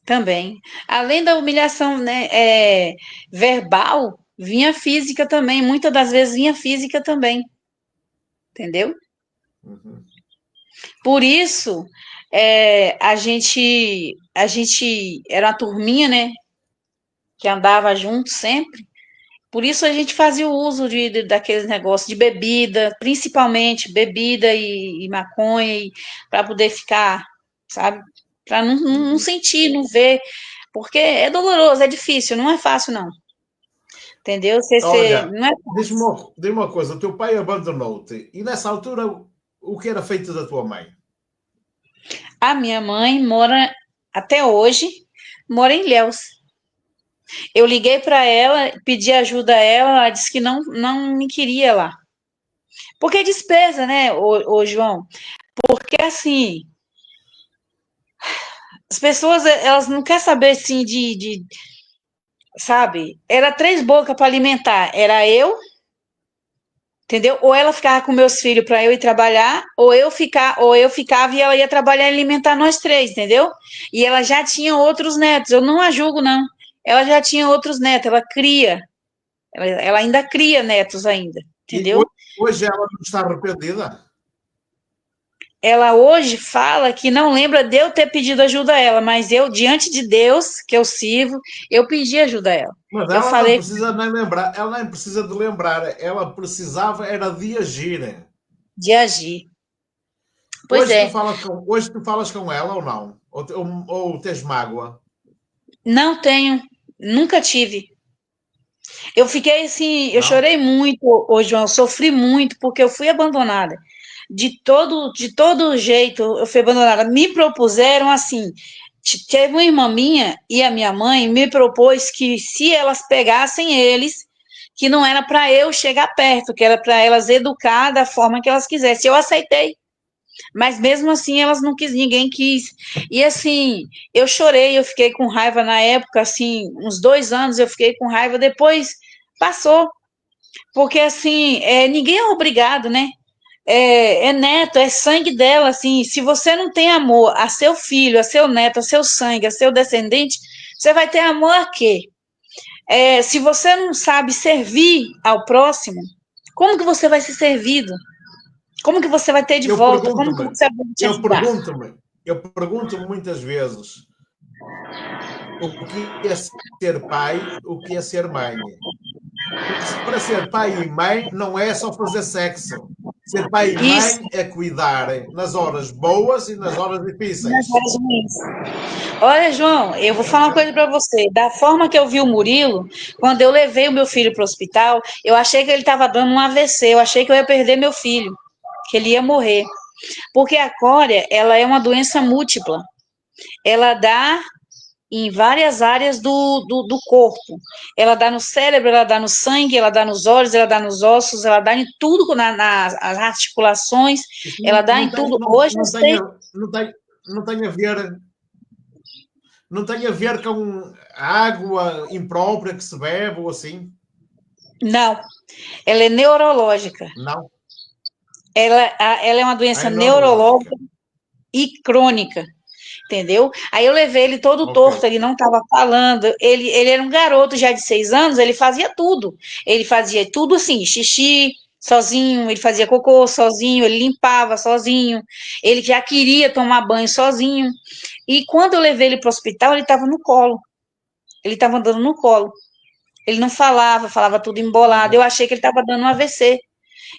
Speaker 2: também. Além da humilhação, né, verbal, vinha física também. Muitas das vezes vinha física também, entendeu?
Speaker 1: Uhum.
Speaker 2: Por isso, a gente era uma turminha, né, que andava junto sempre. Por isso a gente fazia o uso daqueles negócios de bebida, principalmente bebida e maconha, para poder ficar, sabe? Para não
Speaker 1: Uhum.
Speaker 2: sentir, não ver, porque é doloroso, é difícil, não é fácil, não. Entendeu?
Speaker 1: Olha,
Speaker 2: Não é.
Speaker 1: diz-me uma coisa: o teu pai abandonou-te e nessa altura o que era feito da tua mãe?
Speaker 2: A minha mãe mora, até hoje, mora em Ilhéus. Eu liguei para ela, pedi ajuda a ela, ela disse que não me queria lá. Porque é despesa, né, ô João? Porque assim, as pessoas, elas não querem saber assim sabe? Era três bocas para alimentar. Era eu, entendeu? Ou ela ficava com meus filhos para eu ir trabalhar, ou eu ficava e ela ia trabalhar e alimentar nós três, entendeu? E ela já tinha outros netos. Eu não a julgo, não. Ela já tinha outros netos, ela cria. Ela ainda cria netos ainda,
Speaker 1: E
Speaker 2: entendeu?
Speaker 1: hoje ela não está arrependida?
Speaker 2: Ela hoje fala que não lembra de eu ter pedido ajuda a ela, mas eu, diante de Deus, que eu sirvo, eu pedi ajuda a ela.
Speaker 1: Mas
Speaker 2: Eu
Speaker 1: ela não
Speaker 2: falei
Speaker 1: precisa nem lembrar, ela nem precisa de lembrar, ela precisava era de agir.
Speaker 2: de agir. Pois é,
Speaker 1: Hoje tu falas com ela ou não? Ou tens mágoa?
Speaker 2: não tenho, nunca tive. Eu fiquei assim, eu
Speaker 1: Não?
Speaker 2: chorei muito, ô João, sofri muito porque eu fui abandonada. De todo jeito, eu fui abandonada. Me propuseram assim, teve uma irmã minha e a minha mãe me propôs que se elas pegassem eles, que não era para eu chegar perto, que era para elas educar da forma que elas quisessem. Eu aceitei. Mas mesmo assim elas não quis, ninguém quis. E assim, eu chorei, eu fiquei com raiva na época, assim, uns 2 anos eu fiquei com raiva, depois passou. Porque assim, ninguém é obrigado, né? É neto, é sangue dela, assim. Se você não tem amor a seu filho, a seu neto, a seu sangue, a seu descendente, você vai ter amor a quê? Se você não sabe servir ao próximo, como que você vai ser servido? Como que você vai ter de
Speaker 1: Eu
Speaker 2: volta? Como que
Speaker 1: pergunto-me,
Speaker 2: você vai te
Speaker 1: eu
Speaker 2: ajudar?
Speaker 1: pergunto-me, eu pergunto-me muitas vezes o que é ser pai, o que é ser mãe. Porque para ser pai e mãe não é só fazer sexo. Ser pai e
Speaker 2: Isso,
Speaker 1: mãe é cuidar nas horas boas e nas horas
Speaker 2: nas
Speaker 1: difíceis.
Speaker 2: horas ruins. Olha, João, eu vou falar uma coisa para você. Da forma que eu vi o Murilo, quando eu levei o meu filho para o hospital, eu achei que ele estava dando um AVC, eu achei que eu ia perder meu filho, que ele ia morrer. Porque a cória, ela é uma doença múltipla. Ela dá em várias áreas do corpo. Ela dá no cérebro, ela dá no sangue, ela dá nos olhos, ela dá nos ossos, ela dá em tudo, nas articulações,
Speaker 1: Isso
Speaker 2: ela dá em tudo. Hoje eu sei.
Speaker 1: não tem, não tem a ver, não tem a ver com água imprópria que se bebe ou assim.
Speaker 2: Não, ela é neurológica.
Speaker 1: Não.
Speaker 2: Ela é uma doença
Speaker 1: É neurológica.
Speaker 2: neurológica e crônica. entendeu? Aí eu levei ele todo
Speaker 1: Ok.
Speaker 2: torto, ele não estava falando, ele era um garoto já de 6 anos, ele fazia tudo. Ele fazia tudo assim, xixi sozinho, ele fazia cocô sozinho, ele limpava sozinho, ele já queria tomar banho sozinho. E quando eu levei ele para o hospital, ele estava no colo, ele estava andando no colo. Ele não falava, falava tudo embolado. Eu
Speaker 1: Uhum.
Speaker 2: achei que ele estava dando um AVC.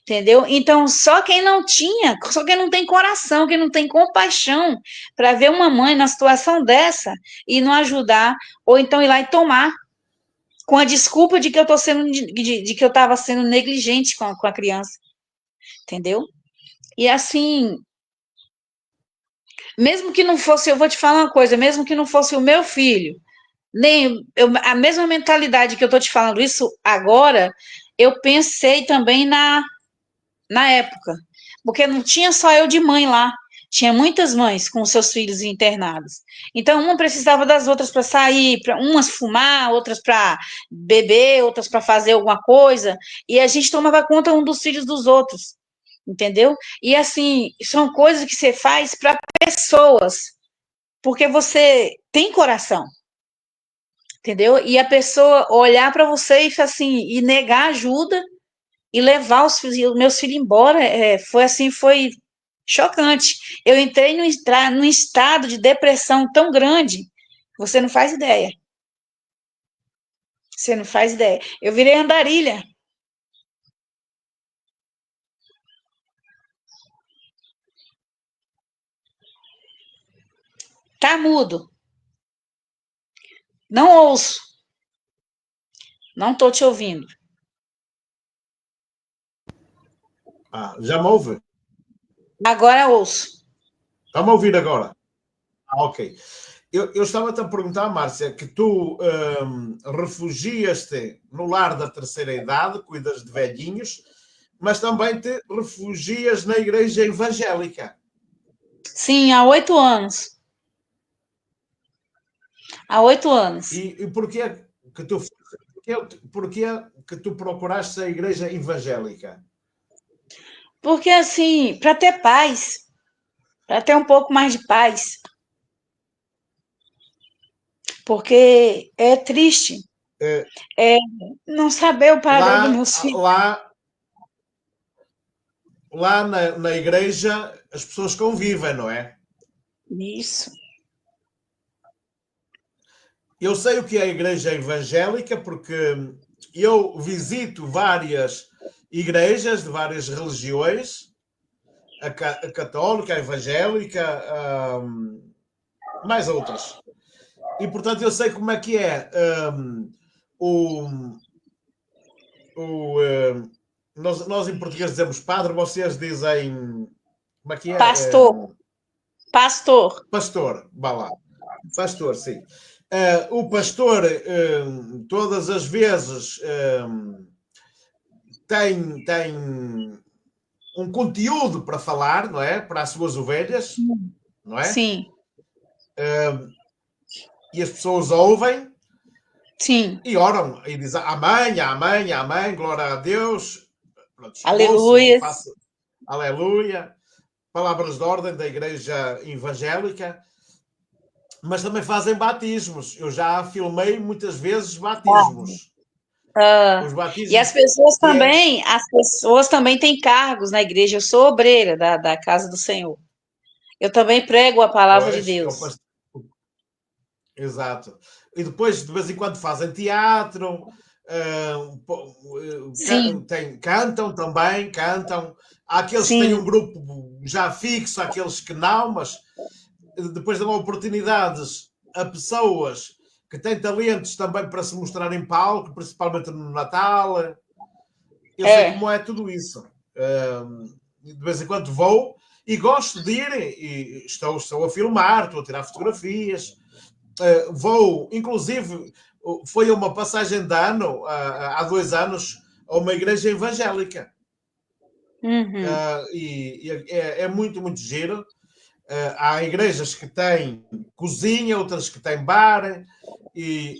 Speaker 2: Entendeu? Então, só quem não tinha, só quem não tem coração, quem não tem compaixão para ver uma mãe na situação dessa e não ajudar, ou então ir lá e tomar, com a desculpa de que eu tô sendo, de que eu estava sendo negligente com a criança, entendeu? E assim, mesmo que não fosse, eu vou te falar uma coisa, mesmo que não fosse o meu filho, nem a mesma mentalidade que eu tô te falando isso agora, eu pensei também na época, porque não tinha só eu de mãe lá, tinha muitas mães com seus filhos internados. Então, uma precisava das outras para sair, para umas fumar, outras para beber, outras para fazer alguma coisa, e a gente tomava conta um dos filhos dos outros, entendeu? E assim, são coisas que você faz para pessoas, porque você tem coração. Entendeu? E a pessoa olhar para você e assim, e negar ajuda e levar os meus filhos embora, foi assim, foi chocante. Eu entrei num estado de depressão tão grande, você não faz ideia. Você não faz ideia. Eu virei andarilha. Tá mudo. Não ouço. Não tô te ouvindo.
Speaker 1: Ah, já me ouve?
Speaker 2: Agora ouço.
Speaker 1: Está-me a ouvir agora? Ah, ok. Eu estava-te a perguntar, Márcia, que tu refugias-te no lar da terceira idade, cuidas de velhinhos, mas também te refugias na igreja evangélica.
Speaker 2: Sim, há 8 anos. Há 8 anos.
Speaker 1: E porquê que tu, porquê que tu procuraste a igreja evangélica?
Speaker 2: Porque assim, para ter paz, para ter um pouco mais de paz, porque é triste
Speaker 1: Eh,
Speaker 2: é não saber o parador dos
Speaker 1: lá,
Speaker 2: meus filhos.
Speaker 1: lá, lá na igreja as pessoas convivem, não é?
Speaker 2: Isso.
Speaker 1: Eu sei o que é a igreja evangélica porque eu visito várias igrejas de várias religiões, a católica, a evangélica, mais outras. E portanto eu sei como é que é o, nós em português dizemos padre, vocês dizem como é que é?
Speaker 2: Pastor, pastor.
Speaker 1: Pastor, vá lá. Pastor, sim. O pastor, todas as vezes, tem um conteúdo para falar, não é? Para as suas ovelhas, não é?
Speaker 2: Sim,
Speaker 1: E as pessoas ouvem
Speaker 2: sim.
Speaker 1: e oram e dizem amém, amém, amém, glória a Deus. Pronto, ouço,
Speaker 2: Aleluia.
Speaker 1: faço aleluia, palavras de ordem da igreja evangélica, mas também fazem batismos. Eu já filmei muitas vezes batismos.
Speaker 2: Ah,
Speaker 1: Os
Speaker 2: e
Speaker 1: batismos que é,
Speaker 2: as pessoas também têm cargos na igreja. Eu sou obreira da casa do Senhor. Eu também prego a palavra de
Speaker 1: pois,
Speaker 2: Deus.
Speaker 1: exato. E depois, de vez em quando, fazem teatro,
Speaker 2: Sim,
Speaker 1: cantam também, cantam. Há aqueles que têm
Speaker 2: sim,
Speaker 1: um grupo já fixo, há aqueles que não, mas depois dão oportunidades a pessoas que têm talentos também para se mostrar em palco, principalmente no Natal. Eu sei
Speaker 2: é.
Speaker 1: como é tudo isso. De vez em quando vou e gosto de ir e estou a filmar, estou a tirar fotografias. Vou, inclusive, foi uma passagem de ano, há 2 anos, a uma igreja evangélica.
Speaker 2: Uhum.
Speaker 1: E é muito, muito giro. Há igrejas que têm cozinha, outras que têm bar, e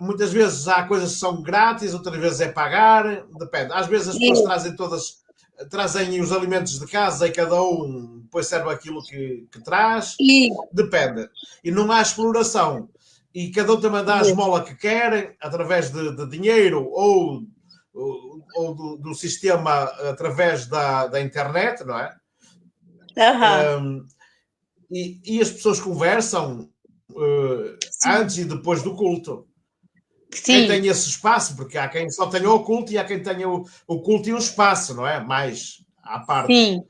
Speaker 1: muitas vezes há coisas que são grátis, outras vezes é pagar, depende. Às vezes as pessoas
Speaker 2: E-
Speaker 1: trazem todas, trazem os alimentos de casa e cada um depois serve aquilo que traz.
Speaker 2: E,
Speaker 1: Depende. E não há exploração. E cada um também dá a esmola que quer, através de dinheiro ou do sistema através da internet, não é? E as pessoas conversam antes e depois do culto. Sim. Quem tem esse espaço, porque há quem só tenha o culto e há quem tenha o culto e um espaço, não é? Mais à parte.
Speaker 2: Sim.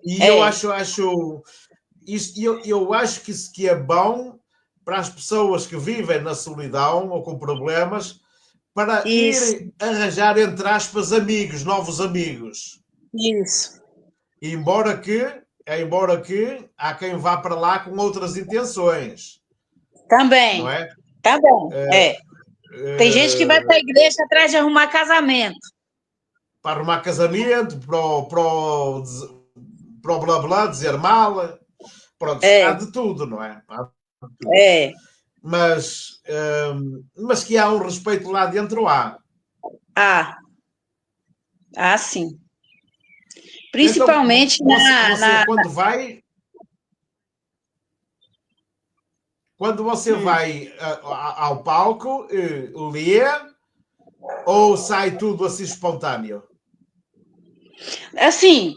Speaker 1: E eu acho isso, eu acho que isso que é bom para as pessoas que vivem na solidão ou com problemas, para ir arranjar, entre aspas, amigos, novos amigos.
Speaker 2: Isso.
Speaker 1: Embora que há quem vá para lá com outras intenções.
Speaker 2: Também.
Speaker 1: Não é?
Speaker 2: Também. Tem gente que vai para a igreja atrás de arrumar casamento.
Speaker 1: Para arrumar casamento, para o blá blá, dizer mal. Pronto, há de tudo, não é? Mas que há um respeito lá dentro, há.
Speaker 2: Sim. Principalmente
Speaker 1: então, você quando você vai ao palco, lê ou sai tudo assim espontâneo?
Speaker 2: Assim,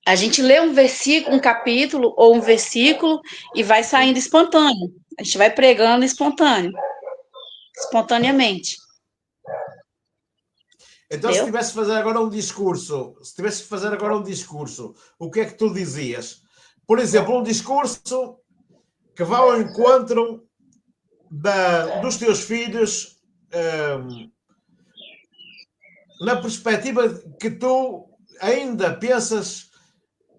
Speaker 2: a gente lê um versículo, um capítulo ou um versículo e vai saindo espontâneo. A gente vai pregando espontaneamente.
Speaker 1: Então, se tivesse que fazer agora um discurso, o que é que tu dizias? Por exemplo, um discurso que vá ao encontro dos teus filhos, na perspectiva que tu ainda pensas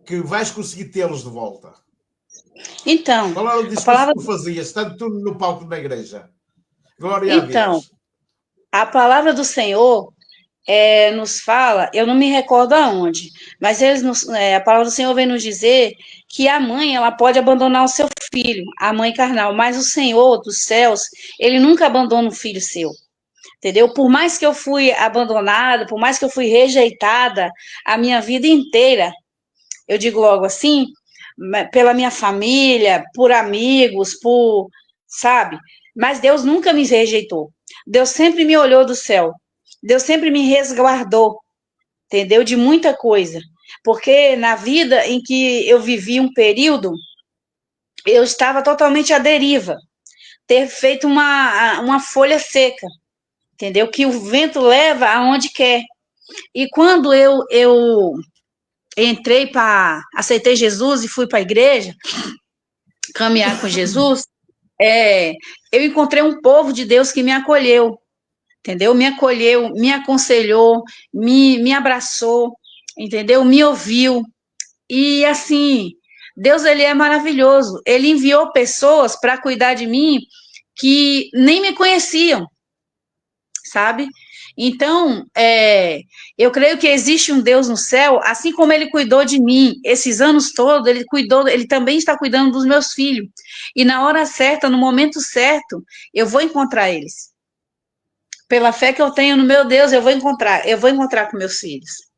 Speaker 1: que vais conseguir tê-los de volta.
Speaker 2: Então,
Speaker 1: qual era o discurso que tu fazias, estando tu no palco na igreja? Glória a Deus.
Speaker 2: Então, a palavra do Senhor nos fala, eu não me recordo aonde, mas a palavra do Senhor vem nos dizer que a mãe, ela pode abandonar o seu filho, a mãe carnal, mas o Senhor dos céus, ele nunca abandona um filho seu, entendeu? Por mais que eu fui abandonada, por mais que eu fui rejeitada a minha vida inteira, eu digo logo assim, pela minha família, por amigos, sabe? Mas Deus nunca me rejeitou. Deus sempre me olhou do céu. Deus sempre me resguardou, entendeu? De muita coisa. Porque na vida em que eu vivi um período, eu estava totalmente à deriva. Ter feito uma folha seca, entendeu? Que o vento leva aonde quer. E quando eu entrei aceitei Jesus e fui para a igreja, caminhar com Jesus, eu encontrei um povo de Deus que me acolheu, entendeu? Me acolheu, me aconselhou, me abraçou, entendeu? Me ouviu. E assim, Deus, ele é maravilhoso. Ele enviou pessoas para cuidar de mim que nem me conheciam, sabe? Então, eu creio que existe um Deus no céu, assim como ele cuidou de mim esses anos todos, ele também está cuidando dos meus filhos. E na hora certa, no momento certo, eu vou encontrar eles. Pela fé que eu tenho no meu Deus, eu vou encontrar com meus filhos.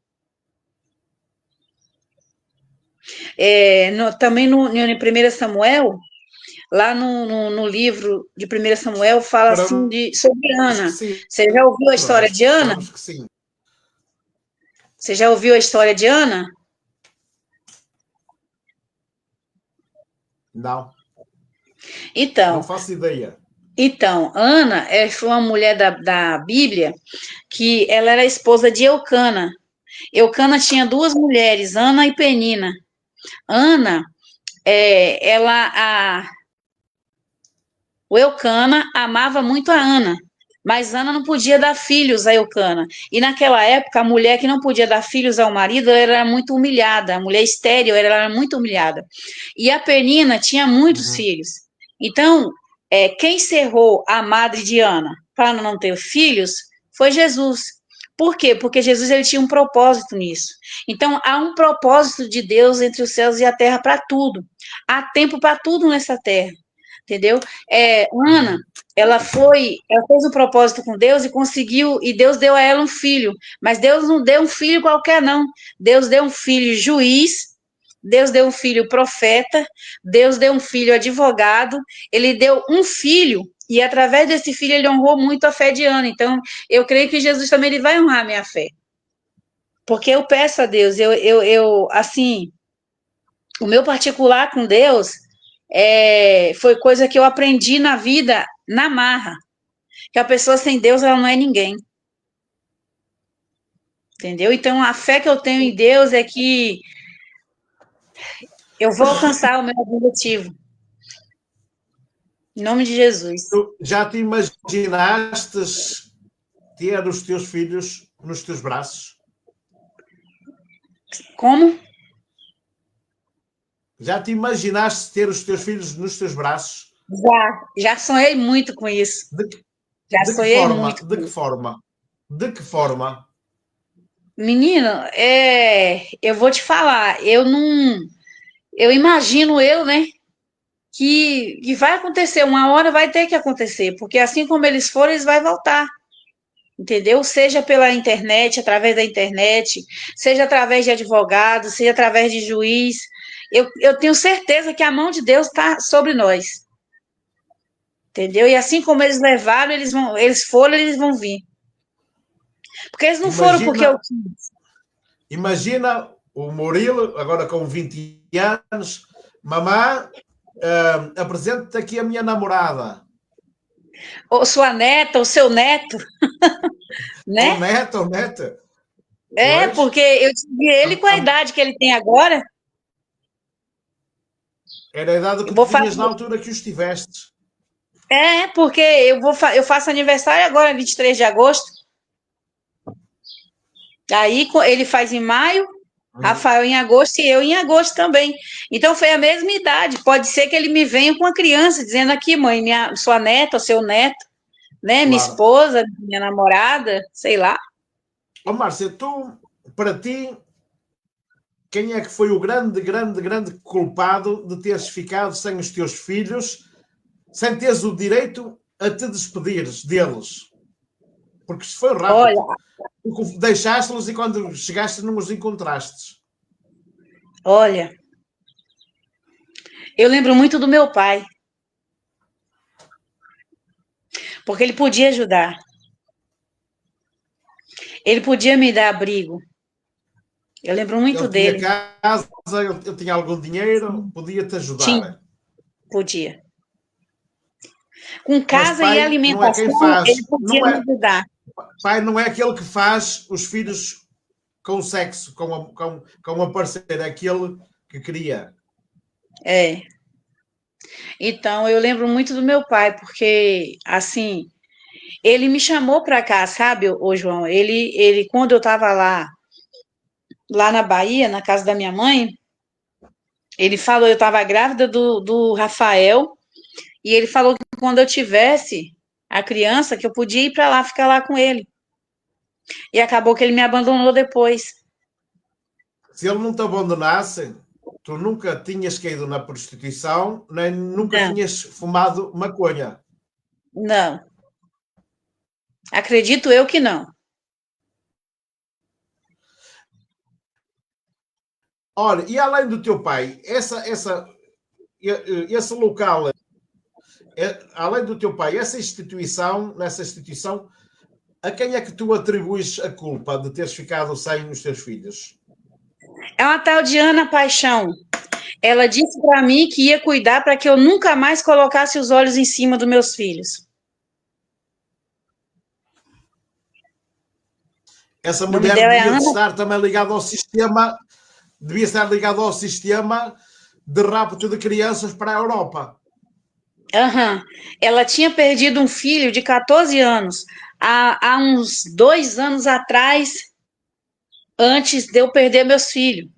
Speaker 2: Também em 1 Samuel, lá no livro de 1 Samuel, fala assim sobre Ana. Você já ouviu a história de Ana?
Speaker 1: Que sim.
Speaker 2: Você já ouviu a história de Ana?
Speaker 1: Não.
Speaker 2: Então.
Speaker 1: Não faço ideia.
Speaker 2: Então, Ana foi uma mulher da Bíblia que ela era esposa de Eucana. Eucana tinha duas mulheres, Ana e Penina. Ana, o Eucana amava muito a Ana, mas Ana não podia dar filhos a Eucana. E naquela época, a mulher que não podia dar filhos ao marido, ela era muito humilhada. A mulher estéril, ela era muito humilhada. E a Penina tinha muitos filhos. Então, quem cerrou a madre de Ana para não ter filhos foi Jesus. Por quê? Porque Jesus ele tinha um propósito nisso. Então, há um propósito de Deus entre os céus e a terra para tudo. Há tempo para tudo nessa terra. Entendeu? Ana, ela fez um propósito com Deus e conseguiu, e Deus deu a ela um filho. Mas Deus não deu um filho qualquer, não. Deus deu um filho juiz, Deus deu um filho profeta, Deus deu um filho advogado, ele deu um filho, e através desse filho ele honrou muito a fé de Ana. Então, eu creio que Jesus também ele vai honrar a minha fé. Porque eu peço a Deus, assim, o meu particular com Deus foi coisa que eu aprendi na vida, na marra. Que a pessoa sem Deus, ela não é ninguém. Entendeu? Então, a fé que eu tenho em Deus é que eu vou alcançar o meu objetivo. Em nome de Jesus.
Speaker 1: Tu já te imaginaste ter os teus filhos nos teus braços?
Speaker 2: Como?
Speaker 1: Já te imaginaste ter os teus filhos nos teus braços?
Speaker 2: Já sonhei muito com isso.
Speaker 1: De,
Speaker 2: Já
Speaker 1: de que
Speaker 2: sonhei
Speaker 1: forma?
Speaker 2: muito
Speaker 1: De
Speaker 2: com
Speaker 1: que
Speaker 2: isso.
Speaker 1: forma? De que forma?
Speaker 2: Menino, eu vou te falar, eu não. Eu imagino né? Que vai acontecer, uma hora vai ter que acontecer, porque assim como eles foram, eles vão voltar. Entendeu? Seja pela internet, através da internet, seja através de advogado, seja através de juiz. Eu tenho certeza que a mão de Deus está sobre nós. Entendeu? E assim como eles levaram, eles foram, eles vão vir. Porque eles não foram porque eu
Speaker 1: Imagina,
Speaker 2: quis.
Speaker 1: imagina o Murilo, agora com 20 anos, mamã, apresento-te aqui a minha namorada.
Speaker 2: Ou sua neta, ou seu neto,
Speaker 1: Ou
Speaker 2: né?
Speaker 1: neta, ou neta.
Speaker 2: Porque
Speaker 1: Pois,
Speaker 2: eu tive ele com a idade que ele tem agora.
Speaker 1: era a idade
Speaker 2: Eu
Speaker 1: que tu
Speaker 2: vou
Speaker 1: tinhas na
Speaker 2: fazer.
Speaker 1: altura que os tiveste.
Speaker 2: Porque eu faço aniversário agora, 23 de agosto. Aí ele faz em maio, Rafael em agosto e eu em agosto também. Então foi a mesma idade. Pode ser que ele me venha com uma criança dizendo aqui, mãe, sua neta, seu neto, né? Minha
Speaker 1: Claro.
Speaker 2: esposa, minha namorada, sei lá.
Speaker 1: Ó, Márcia, tu, para ti, quem é que foi o grande, grande, grande culpado de teres ficado sem os teus filhos, sem teres o direito a te despedires deles? Porque isso foi
Speaker 2: Olha,
Speaker 1: rápido. Deixaste-los e quando chegaste não os encontraste.
Speaker 2: olha, eu lembro muito do meu pai, porque ele podia ajudar. Ele podia me dar abrigo. Eu lembro muito
Speaker 1: Ele tinha
Speaker 2: dele.
Speaker 1: casa, ele tinha algum dinheiro, podia te
Speaker 2: Tinha,
Speaker 1: ajudar.
Speaker 2: podia. Com
Speaker 1: Mas
Speaker 2: casa e
Speaker 1: pai não é quem
Speaker 2: alimentação, ele
Speaker 1: faz.
Speaker 2: podia
Speaker 1: Não
Speaker 2: me
Speaker 1: é,
Speaker 2: ajudar.
Speaker 1: pai não é aquele que faz os filhos com sexo, com a parceira, é aquele que cria.
Speaker 2: É. Então, eu lembro muito do meu pai, porque, assim, ele me chamou para cá, sabe, ô João? Quando eu estava lá na Bahia, na casa da minha mãe, ele falou, eu estava grávida do Rafael, e ele falou que quando eu tivesse a criança, que eu podia ir para lá, ficar lá com ele. E acabou que ele me abandonou depois.
Speaker 1: Se ele não te abandonasse, tu nunca tinhas caído na prostituição, nem nunca
Speaker 2: Não,
Speaker 1: tinhas fumado maconha.
Speaker 2: não. Acredito eu que não.
Speaker 1: Olha, e além do teu pai, esse local, além do teu pai, nessa instituição, a quem é que tu atribuis a culpa de teres ficado sem os teus filhos?
Speaker 2: É uma tal de Ana Paixão. Ela disse para mim que ia cuidar para que eu nunca mais colocasse os olhos em cima dos meus filhos.
Speaker 1: Essa
Speaker 2: O nome
Speaker 1: mulher
Speaker 2: dela é
Speaker 1: devia
Speaker 2: Ana.
Speaker 1: estar também ligada ao sistema, devia estar ligada ao sistema de rapto de crianças para a Europa.
Speaker 2: Aham. Ela tinha perdido um filho de 14 anos há uns 2 anos atrás, antes de eu perder meus filhos.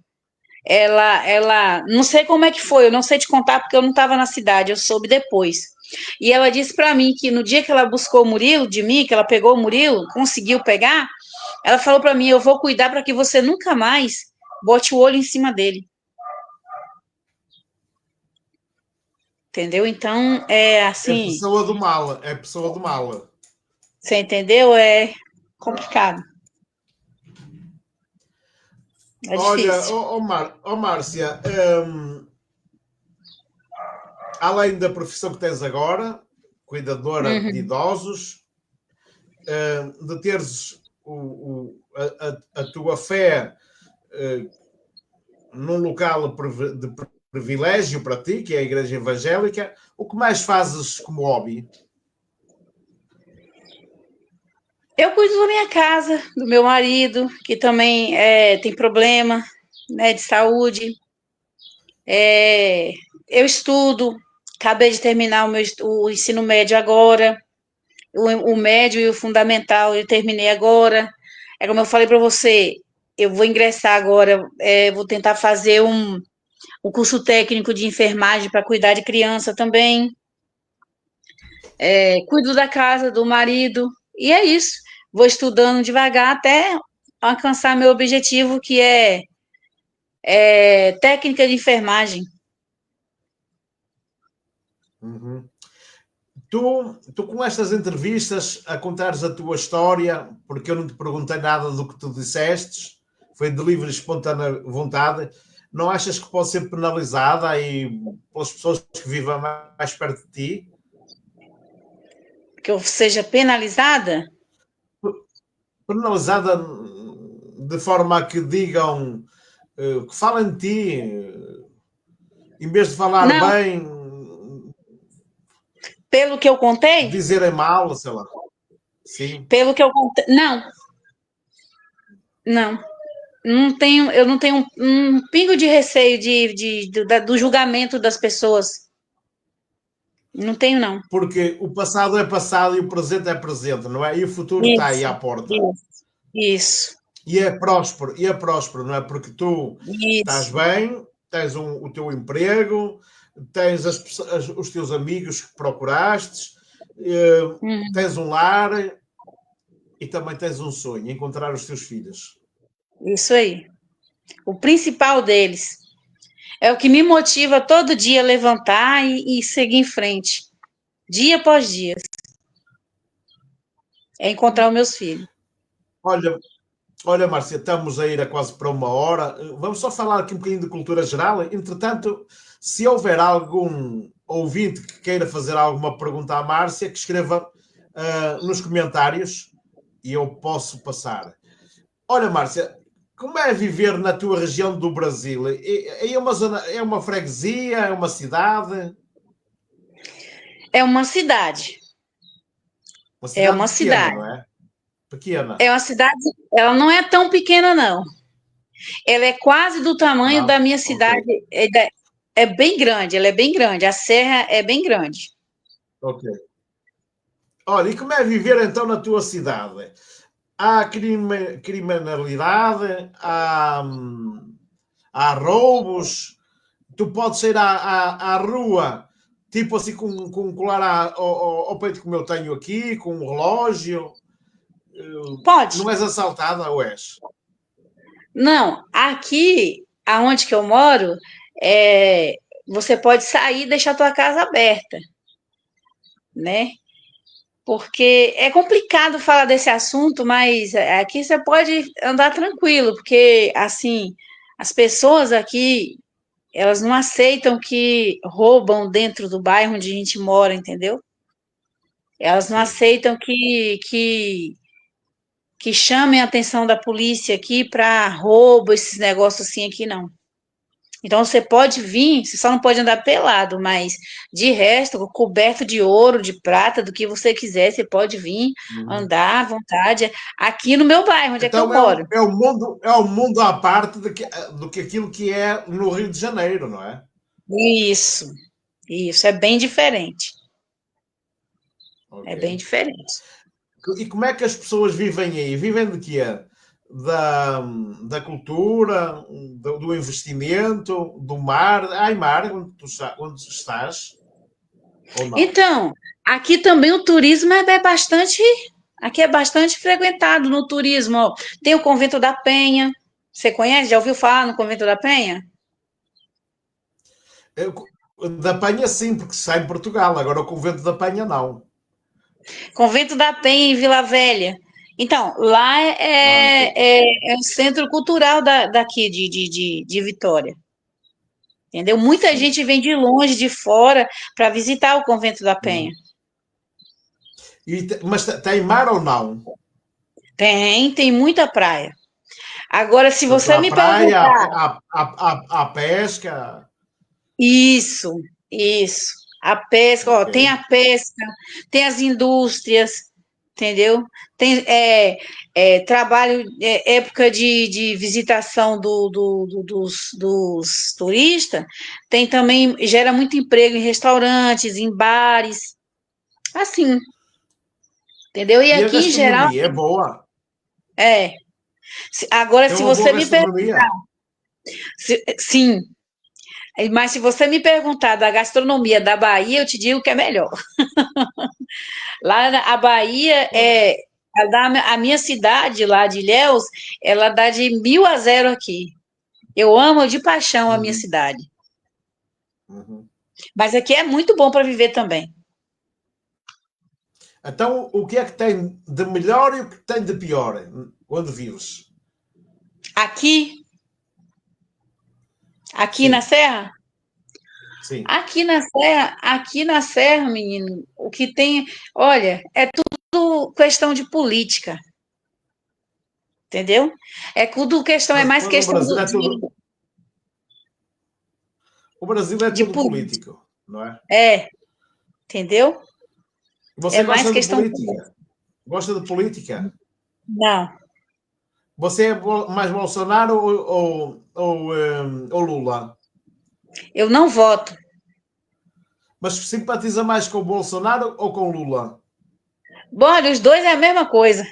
Speaker 2: Não sei como é que foi, eu não sei te contar porque eu não estava na cidade, eu soube depois. E ela disse para mim que no dia que ela buscou o Murilo de mim, que ela pegou o Murilo, conseguiu pegar, ela falou para mim: eu vou cuidar para que você nunca mais bote o olho em cima dele. entendeu? Então, é
Speaker 1: É
Speaker 2: assim,
Speaker 1: pessoa do mal, é pessoa do mal.
Speaker 2: você entendeu? É complicado, é
Speaker 1: Olha,
Speaker 2: difícil.
Speaker 1: Márcia, além da profissão que tens agora, cuidadora de
Speaker 2: Uhum.
Speaker 1: idosos, de teres a tua fé num local de privilégio para ti, que é a Igreja Evangélica, o que mais fazes como hobby?
Speaker 2: Eu cuido da minha casa, do meu marido, que também tem problema, né, de saúde. Eu estudo, acabei de terminar o ensino médio agora, o médio e o fundamental eu terminei agora. É como eu falei para você, eu vou ingressar agora, vou tentar fazer um curso técnico de enfermagem para cuidar de criança também. Cuido da casa, do marido, e é isso. Vou estudando devagar até alcançar meu objetivo, que é técnica de enfermagem.
Speaker 1: Uhum. Tu, com estas entrevistas, a contares a tua história, porque eu não te perguntei nada do que tu disseste, foi de livre e espontânea vontade, não achas que pode ser penalizada aí pelas pessoas que vivem mais perto de ti?
Speaker 2: Que eu seja penalizada?
Speaker 1: Penalizada de forma a que digam, que falem de ti, em vez de falar
Speaker 2: Não,
Speaker 1: bem,
Speaker 2: pelo que eu contei,
Speaker 1: dizerem mal, sei lá. Sim.
Speaker 2: pelo que eu contei, não, não. Não tenho, eu não tenho um pingo de receio do julgamento das pessoas. Não tenho, não.
Speaker 1: Porque o passado é passado e o presente é presente, não é? E o futuro está aí
Speaker 2: Isso,
Speaker 1: à porta.
Speaker 2: isso, isso,
Speaker 1: E é próspero, não é? Porque tu estás
Speaker 2: isso.
Speaker 1: bem, tens o teu emprego, tens os teus amigos que procuraste, tens um lar e também tens um sonho, encontrar os teus filhos.
Speaker 2: Isso aí. O principal deles. É o que me motiva todo dia a levantar e seguir em frente, dia após dia. É encontrar os meus filhos.
Speaker 1: Olha, olha, Márcia, estamos a ir a quase para uma hora. Vamos só falar aqui um bocadinho de cultura geral. Entretanto, se houver algum ouvinte que queira fazer alguma pergunta à Márcia, que escreva nos comentários e eu posso passar. Olha, Márcia, como é viver na tua região do Brasil? É uma zona, é uma freguesia, é uma cidade?
Speaker 2: É uma cidade.
Speaker 1: Uma
Speaker 2: É
Speaker 1: cidade
Speaker 2: uma
Speaker 1: pequena,
Speaker 2: cidade.
Speaker 1: não é? Pequena.
Speaker 2: É uma cidade. Ela não é tão pequena, não. Ela é quase do tamanho da
Speaker 1: Não?
Speaker 2: minha
Speaker 1: Ok,
Speaker 2: cidade. É bem grande, ela é bem grande. A serra é bem grande.
Speaker 1: ok. Olha, e como é viver então na tua cidade? Há criminalidade, há roubos, tu podes ir à rua, tipo assim, com um colar ao peito como eu tenho aqui, com um relógio,
Speaker 2: Pode?
Speaker 1: não és assaltada ou és?
Speaker 2: Não. Aqui, aonde que eu moro, é, você pode sair e deixar a tua casa aberta, né? Porque é complicado falar desse assunto, mas aqui você pode andar tranquilo, porque assim, as pessoas aqui, elas não aceitam que roubam dentro do bairro onde a gente mora, entendeu? Elas não
Speaker 1: Sim.
Speaker 2: aceitam que chamem a atenção da polícia aqui para roubo, esses negócios assim aqui não. Então você pode vir, você só não pode andar pelado, mas de resto, coberto de ouro, de prata, do que você quiser, você pode vir
Speaker 1: Uhum.
Speaker 2: andar à vontade aqui no meu bairro, onde é que eu
Speaker 1: Então
Speaker 2: moro.
Speaker 1: é um mundo à parte do que aquilo que é no Rio de Janeiro, não é?
Speaker 2: Isso, isso, é bem diferente.
Speaker 1: Ok.
Speaker 2: É bem diferente.
Speaker 1: E como é que as pessoas vivem aí? Vivem de quê? Da, da cultura, do investimento, do mar? Há mar onde estás? Ou não?
Speaker 2: Então, aqui também o turismo aqui é bastante frequentado no turismo. Ó. Tem o Convento da Penha. Você conhece? Já ouviu falar no Convento da Penha?
Speaker 1: Da Penha sim, porque sai em Portugal, agora o convento da Penha não.
Speaker 2: Convento da Penha, em Vila Velha. Então, lá
Speaker 1: Ok.
Speaker 2: é o centro cultural daqui de Vitória. Entendeu? Muita
Speaker 1: Sim.
Speaker 2: gente vem de longe, de fora, para visitar o Convento da Penha.
Speaker 1: Hum. Mas tem mar ou não?
Speaker 2: Tem muita praia. Agora, se
Speaker 1: Portanto,
Speaker 2: você
Speaker 1: há
Speaker 2: me
Speaker 1: praia,
Speaker 2: perguntar,
Speaker 1: há pesca.
Speaker 2: isso, isso. A pesca, ó,
Speaker 1: Ok.
Speaker 2: tem a pesca, tem as indústrias, entendeu? Tem trabalho, época de visitação dos turistas, tem também, gera muito emprego em restaurantes, em bares, assim, entendeu? E
Speaker 1: E a
Speaker 2: aqui, em geral,
Speaker 1: gastronomia é boa.
Speaker 2: é. Agora,
Speaker 1: É
Speaker 2: se
Speaker 1: uma boa
Speaker 2: você me perguntar,
Speaker 1: gastronomia.
Speaker 2: sim, mas se você me perguntar da gastronomia da Bahia, eu te digo que é melhor. Lá a Bahia a minha cidade lá de Ilhéus, ela dá de 1.000 a 0 aqui. Eu amo de paixão a minha
Speaker 1: Uhum,
Speaker 2: cidade.
Speaker 1: uhum.
Speaker 2: Mas aqui é muito bom para viver também.
Speaker 1: Então, o que é que tem de melhor e o que tem de pior onde vives?
Speaker 2: Aqui, aqui na
Speaker 1: Sim,
Speaker 2: Serra,
Speaker 1: sim.
Speaker 2: aqui na Serra, menino, o que tem, olha, é tudo questão de política, entendeu? É mais
Speaker 1: Mas
Speaker 2: questão
Speaker 1: O Brasil é
Speaker 2: de
Speaker 1: tudo
Speaker 2: política.
Speaker 1: político, não é?
Speaker 2: Entendeu? É
Speaker 1: Você
Speaker 2: mais
Speaker 1: gosta de
Speaker 2: questão
Speaker 1: política? Gosta de política?
Speaker 2: Não,
Speaker 1: Você é mais Bolsonaro ou Lula?
Speaker 2: eu não voto.
Speaker 1: Mas simpatiza mais com o Bolsonaro ou com o Lula?
Speaker 2: Bom, olha, os dois é a mesma coisa.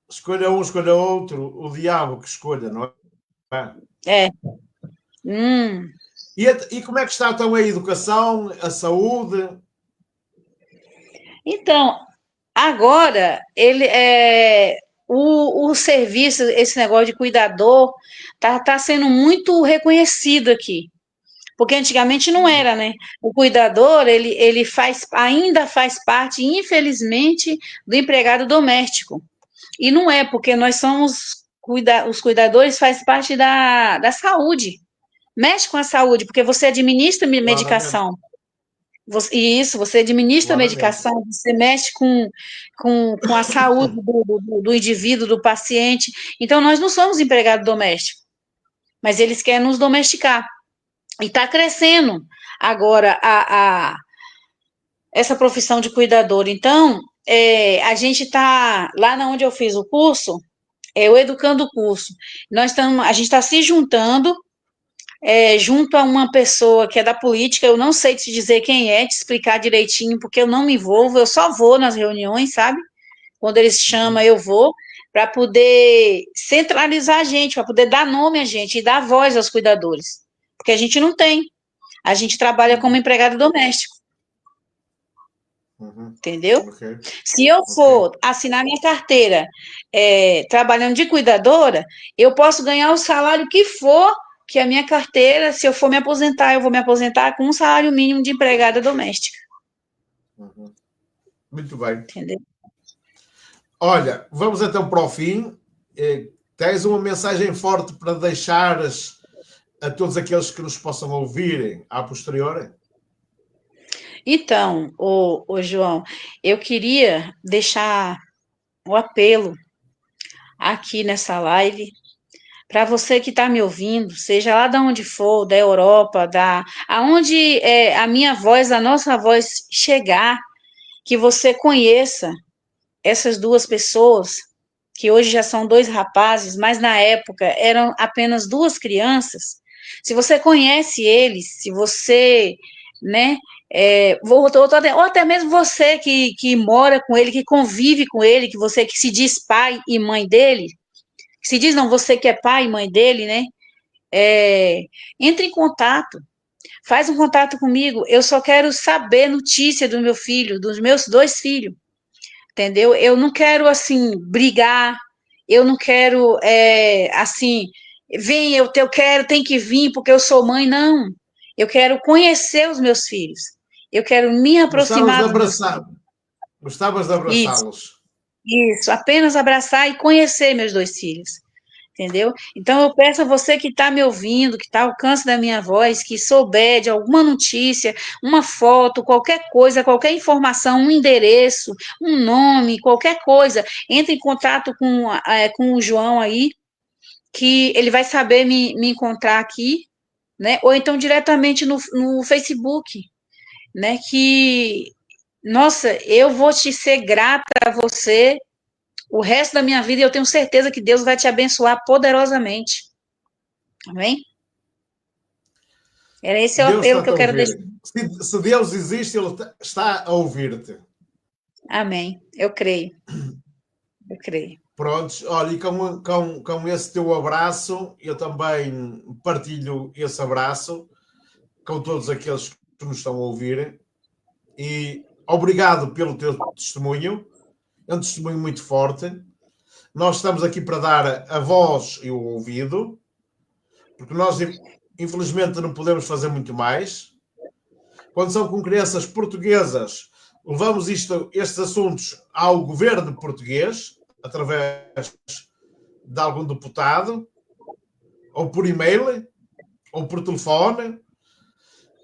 Speaker 1: Escolha um, escolha outro, o diabo que escolha, não é?
Speaker 2: É. Hum.
Speaker 1: E como é que está então a educação, a saúde?
Speaker 2: Então, agora ele o serviço, esse negócio de cuidador, tá sendo muito reconhecido aqui. Porque antigamente não
Speaker 1: Uhum.
Speaker 2: era, né? O cuidador, ele ainda faz parte, infelizmente, do empregado doméstico. E não é, porque nós somos os cuidadores faz parte da saúde. Mexe com a saúde, porque você administra
Speaker 1: Claramente,
Speaker 2: medicação. Você administra
Speaker 1: claramente.
Speaker 2: medicação, você mexe com a saúde do indivíduo, do paciente. Então, nós não somos empregado doméstico, mas eles querem nos domesticar. E está crescendo agora essa profissão de cuidador. Então, a gente está, lá na onde eu fiz o curso, o Educando o Curso, a gente está se juntando junto a uma pessoa que é da política, eu não sei te dizer quem é, te explicar direitinho, porque eu não me envolvo, eu só vou nas reuniões, sabe? Quando eles chamam,
Speaker 1: Uhum.
Speaker 2: eu vou, para poder centralizar a gente, para poder dar nome a gente e dar voz aos cuidadores. Porque a gente não tem. A gente trabalha como
Speaker 1: Uhum.
Speaker 2: empregado doméstico,
Speaker 1: Uhum.
Speaker 2: entendeu?
Speaker 1: Ok,
Speaker 2: Se eu
Speaker 1: ok.
Speaker 2: for assinar minha carteira trabalhando de cuidadora, eu posso ganhar o salário que for que a minha carteira, se eu for me aposentar, eu vou me aposentar com um salário mínimo de empregada doméstica,
Speaker 1: Uhum. Muito bem.
Speaker 2: entendeu?
Speaker 1: Olha, vamos então para o fim. Tens uma mensagem forte para deixares a todos aqueles que nos possam ouvir a posteriori?
Speaker 2: Então, ô João, eu queria deixar o apelo aqui nessa live para você que está me ouvindo, seja lá de onde for, da Europa, aonde a minha voz, a nossa voz chegar, que você conheça essas duas pessoas, que hoje já são dois rapazes, mas na época eram apenas duas crianças. Se você conhece eles, se você, né, ou até mesmo você que mora com ele, que convive com ele, que você que se diz pai e mãe dele, que se diz não, você que é pai e mãe dele, né? É, entre em contato, faz um contato comigo. Eu só quero saber notícia do meu filho, dos meus dois filhos, entendeu? Eu não quero, assim, brigar, eu não quero, assim, vem, eu quero, tem que vir porque eu sou mãe, não. Eu quero conhecer os meus filhos. Eu quero me
Speaker 1: Gostavas de
Speaker 2: aproximar dos meus
Speaker 1: abraçar,
Speaker 2: filhos.
Speaker 1: gostavas de
Speaker 2: Isso,
Speaker 1: abraçá-los.
Speaker 2: isso. Apenas abraçar e conhecer meus dois filhos. Entendeu? Então eu peço a você que está me ouvindo, que está ao alcance da minha voz, que souber de alguma notícia, uma foto, qualquer coisa, qualquer informação, um endereço, um nome, qualquer coisa, entre em contato com o João aí, que ele vai saber me encontrar aqui, né? Ou então diretamente no Facebook, né? Que, nossa, eu vou te ser grata a você o resto da minha vida e eu tenho certeza que Deus vai te abençoar poderosamente. Amém? Era esse é o
Speaker 1: Deus
Speaker 2: apelo que
Speaker 1: está-te
Speaker 2: eu
Speaker 1: a
Speaker 2: quero deixar.
Speaker 1: ouvir. Se Deus existe, Ele está a ouvir-te.
Speaker 2: Amém. Eu creio. Eu creio.
Speaker 1: Prontos, olha, e com esse teu abraço, eu também partilho esse abraço com todos aqueles que nos estão a ouvir. E obrigado pelo teu testemunho. É um testemunho muito forte. Nós estamos aqui para dar a voz e o ouvido, porque nós, infelizmente, não podemos fazer muito mais. Quando são com crianças portuguesas, levamos estes assuntos ao governo português, através de algum deputado, ou por e-mail, ou por telefone,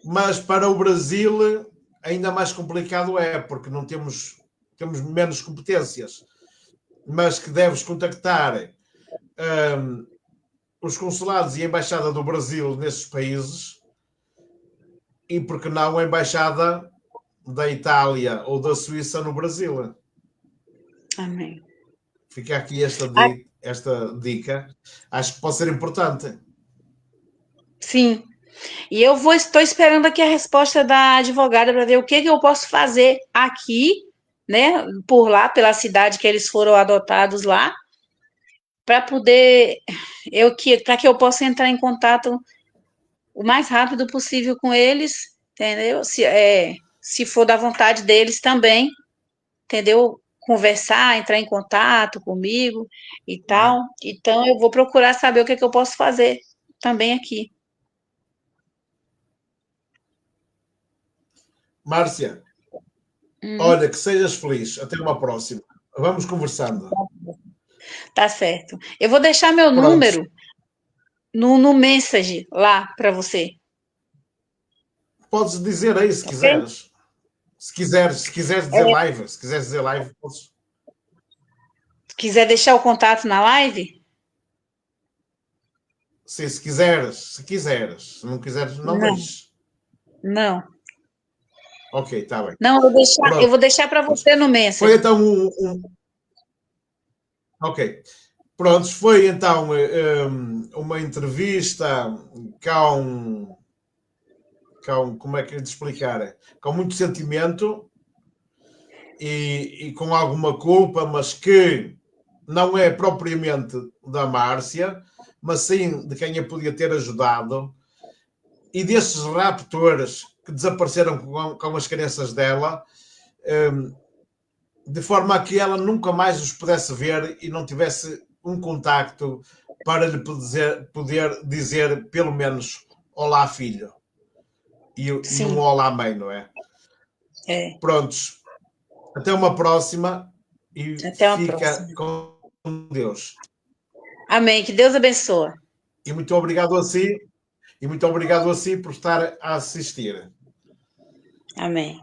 Speaker 1: mas para o Brasil ainda mais complicado é, porque não temos menos competências, mas que deves contactar os consulados e a embaixada do Brasil nesses países, e porque não a embaixada da Itália ou da Suíça no Brasil.
Speaker 2: Amém.
Speaker 1: Fica aqui esta dica. Acho que pode ser importante.
Speaker 2: Sim. E estou esperando aqui a resposta da advogada para ver o que eu posso fazer aqui, né, por lá, pela cidade que eles foram adotados lá, para poder para que eu possa entrar em contato o mais rápido possível com eles, entendeu? Se for da vontade deles também, entendeu? Conversar, entrar em contato comigo e tal. Então, eu vou procurar saber o que eu posso fazer também aqui.
Speaker 1: Márcia,
Speaker 2: Hum,
Speaker 1: olha, que sejas feliz. Até uma próxima. Vamos conversando.
Speaker 2: tá certo. Eu vou deixar meu
Speaker 1: Prontos.
Speaker 2: número no message lá para você,
Speaker 1: Podes dizer aí se
Speaker 2: ok?
Speaker 1: quiseres. Se quiseres dizer live, se quiseres dizer live, podes.
Speaker 2: Se quiser deixar o contato na live?
Speaker 1: Sim, se quiseres, se quiseres. Se não quiseres, não
Speaker 2: Não,
Speaker 1: deixes.
Speaker 2: não.
Speaker 1: Ok, está bem.
Speaker 2: Não, eu vou deixar para
Speaker 1: Prontos.
Speaker 2: você no
Speaker 1: Foi
Speaker 2: message.
Speaker 1: então Ok. Prontos, foi então uma entrevista como é que é de explicar? Com muito sentimento e com alguma culpa, mas que não é propriamente da Márcia, mas sim de quem a podia ter ajudado, e desses raptores que desapareceram com as crianças dela, de forma a que ela nunca mais os pudesse ver e não tivesse um contacto para lhe poder dizer pelo menos olá filho e um
Speaker 2: Sim,
Speaker 1: olá mãe, não é?
Speaker 2: é.
Speaker 1: Prontos, até uma próxima e
Speaker 2: Até uma
Speaker 1: fica
Speaker 2: próxima.
Speaker 1: com Deus.
Speaker 2: Amém. Que Deus abençoe.
Speaker 1: E muito obrigado a si, e muito obrigado a si por estar a assistir.
Speaker 2: Amém.